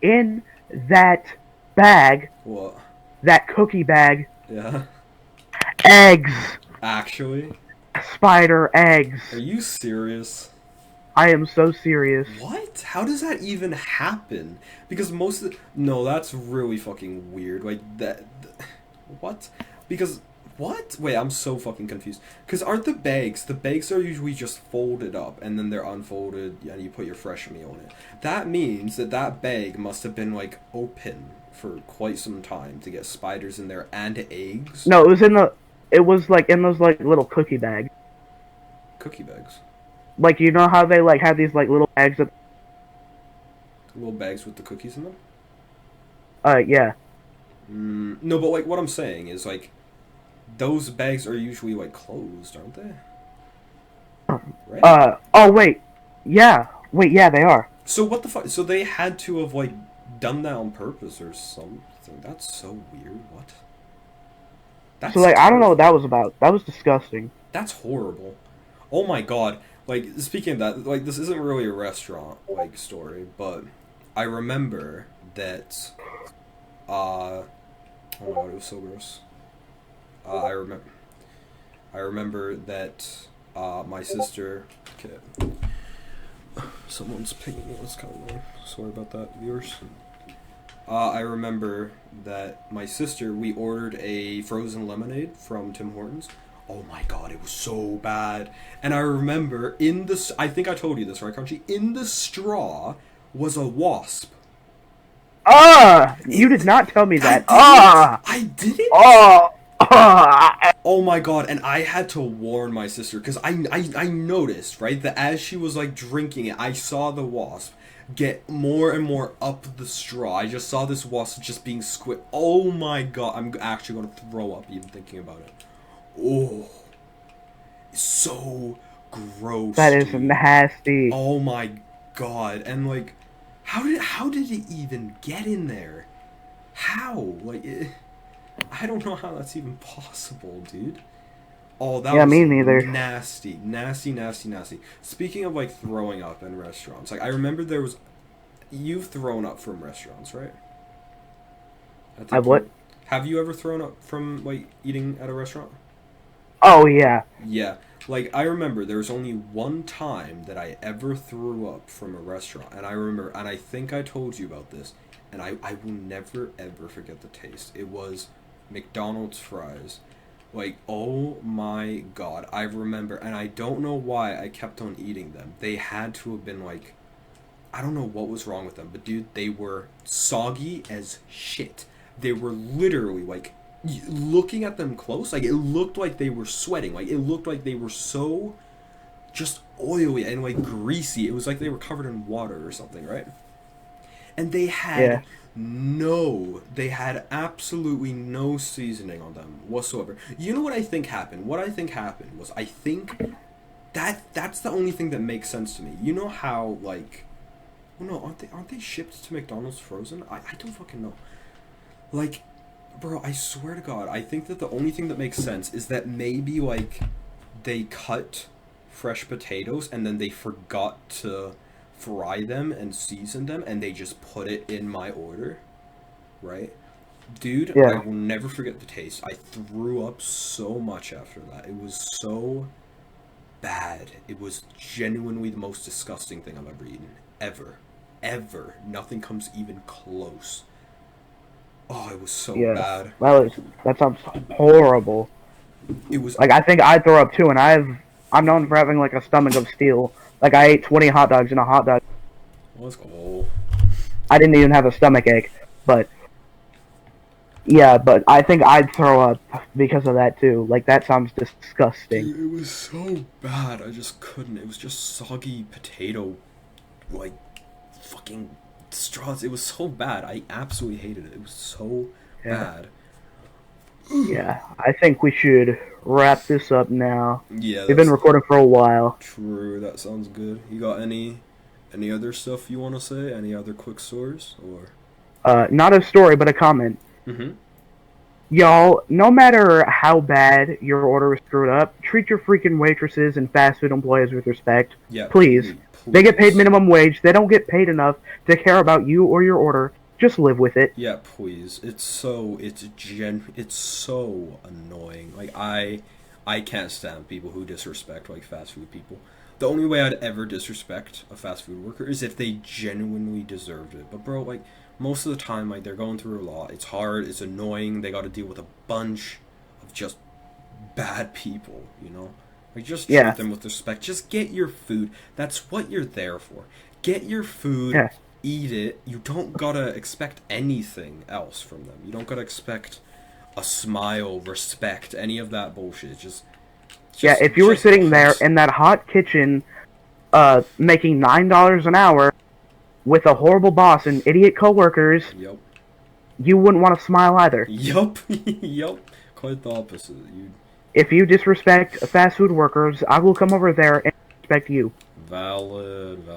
In that bag, What? that cookie bag, Yeah. eggs. Actually? Spider eggs. Are you serious? I am so serious. What? How does that even happen? Because most of no, that's really fucking weird. Like what? Because what? Wait, I'm so fucking confused. Because aren't the bags are usually just folded up and then they're unfolded and you put your fresh meal in it. That means that that bag must have been like open for quite some time to get spiders in there and eggs. No, it was like in those like little cookie bags. Cookie bags. Like, you know how they like have these like little bags that Little bags with the cookies in them? yeah. No, but like what I'm saying is like those bags are usually like closed, aren't they? Right? Oh wait. Yeah. Wait, yeah, they are. So what the fuck? So they had to have like done that on purpose or something. That's so weird. What? That's So like I don't know what terrible. that was about. That was disgusting. That's horrible. Oh my god. Like speaking of that, like this isn't really a restaurant like story, but I remember that oh my god, it was so gross. I remember that my sister. Okay, someone's pinging me. That's kind of annoying. Sorry about that, viewers. I remember that my sister. We ordered a frozen lemonade from Tim Hortons. Oh my god, it was so bad. And I remember in the. I think I told you this, right, Crunchy? In the straw was a wasp. You did not tell me that. I didn't. Ah! Oh my god, and I had to warn my sister because I noticed, right, that as she was like drinking it, I saw the wasp get more and more up the straw. I just saw this wasp just being squid. Oh my god, I'm actually gonna throw up even thinking about it. Oh, so gross. That is dude. nasty. Oh my god, and like, how did it even get in there? How like I don't know how that's even possible, dude. Oh, that Yeah, was me neither. nasty. Speaking of like throwing up in restaurants, like I remember there was, you've thrown up from restaurants, right? I I've think what? have you ever thrown up from like eating at a restaurant? Oh yeah. Yeah. Like I remember there was only one time that I ever threw up from a restaurant, and I remember, and I think I told you about this, and I will never ever forget the taste. It was McDonald's fries. Like, oh my god, I remember, and I don't know why I kept on eating them. They had to have been like, I don't know what was wrong with them, but dude, they were soggy as shit. They were literally like, looking at them close, like it looked like they were sweating. Like it looked like they were so just oily and like greasy. It was like they were covered in water or something, right? And Yeah. they had absolutely no seasoning on them whatsoever. You know what I think happened? What I think happened was I think that's the only thing that makes sense to me. You know how like, well, no, aren't they shipped to McDonald's frozen? I don't fucking know. Like, bro, I swear to God, I think that the only thing that makes sense is that maybe like they cut fresh potatoes and then they forgot to fry them and season them and they just put it in my order, right? Dude, I Yeah. will never forget the taste. I threw up so much after that. It was so bad. It was genuinely the most disgusting thing I've ever eaten. Ever. Ever. Nothing comes even close. Oh, it was so Yeah. bad. That sounds horrible. It was. Like I think I'd throw up too, and I'm known for having like a stomach of steel. Like I ate 20 hot dogs in a hot dog. Let's go. I didn't even have a stomach ache, but yeah, but I think I'd throw up because of that too. Like that sounds disgusting. Dude, it was so bad. I just couldn't. It was just soggy potato, like fucking straws. It was so bad. I absolutely hated it. It was so Yeah. bad. Yeah, I think we should wrap this up now. Yeah, We've been that's recording for a while. true. That sounds good. You got any other stuff you want to say? Any other quick stories or? Not a story, but a comment. Mm-hmm. Y'all, no matter how bad your order is screwed up, treat your freaking waitresses and fast food employees with respect. Yeah, Please. They get paid minimum wage. They don't get paid enough to care about you or your order. Just live with it. Yeah, please. It's so annoying. Like I can't stand people who disrespect like fast food people. The only way I'd ever disrespect a fast food worker is if they genuinely deserved it. But bro, like most of the time like they're going through a lot. It's hard, it's annoying. They got to deal with a bunch of just bad people, you know? Like just treat them with respect. Just get your food. That's what you're there for. Get your food. Yeah. Eat it. You don't gotta expect anything else from them. You don't gotta expect a smile, respect, any of that bullshit. Just Yeah, if you were sitting there in that hot kitchen, making $9 an hour with a horrible boss and idiot coworkers, Yep. you wouldn't want to smile either. Yup. Yup. Quite the opposite. You If you disrespect fast food workers, I will come over there and respect you. valid.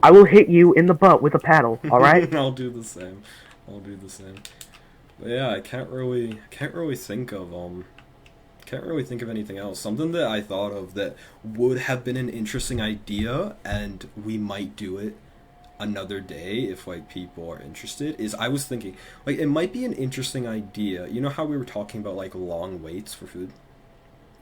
I will hit you in the butt with a paddle, alright? I'll do the same. But yeah, I can't really think of anything else. Something that I thought of that would have been an interesting idea, and we might do it another day if like people are interested, is I was thinking like it might be an interesting idea. You know how we were talking about like long waits for food?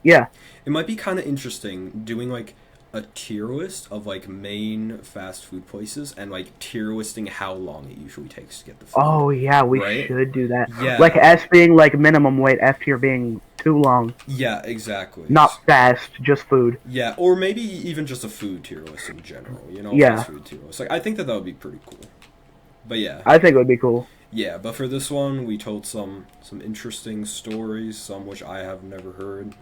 Yeah. It might be kind of interesting doing like a tier list of like main fast food places and like tier listing how long it usually takes to get the food. Oh yeah, we right? should do that. Yeah. Like S being like minimum wait, F tier being too long. Yeah, exactly. Not fast, just food. Yeah, or maybe even just a food tier list in general, you know? Yeah. Fast food tier list. Like, I think that would be pretty cool. But yeah. I think it would be cool. Yeah, but for this one, we told some interesting stories, some which I have never heard.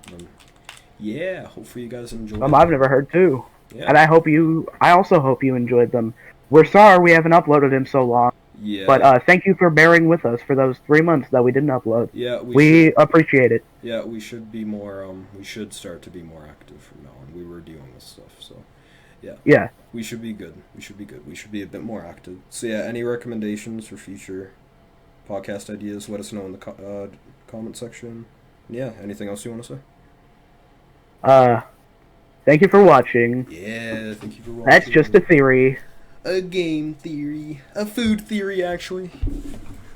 Yeah, hopefully you guys enjoyed Some I've never heard too. Yeah. And I also hope you enjoyed them. We're sorry we haven't uploaded in so long. Yeah. But thank you for bearing with us for those 3 months that we didn't upload. Yeah, we appreciate it. Yeah, we should be more we should start to be more active from now on. We were dealing with stuff, so yeah. Yeah. We should be good. We should be a bit more active. So yeah, any recommendations for future podcast ideas, let us know in the comment section. Yeah, anything else you want to say? Thank you for watching. Yeah, thank you for watching. That's just a theory. A game theory. A food theory, actually.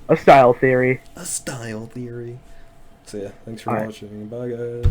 A style theory. A style theory. So yeah, thanks for Alright. watching. Bye guys.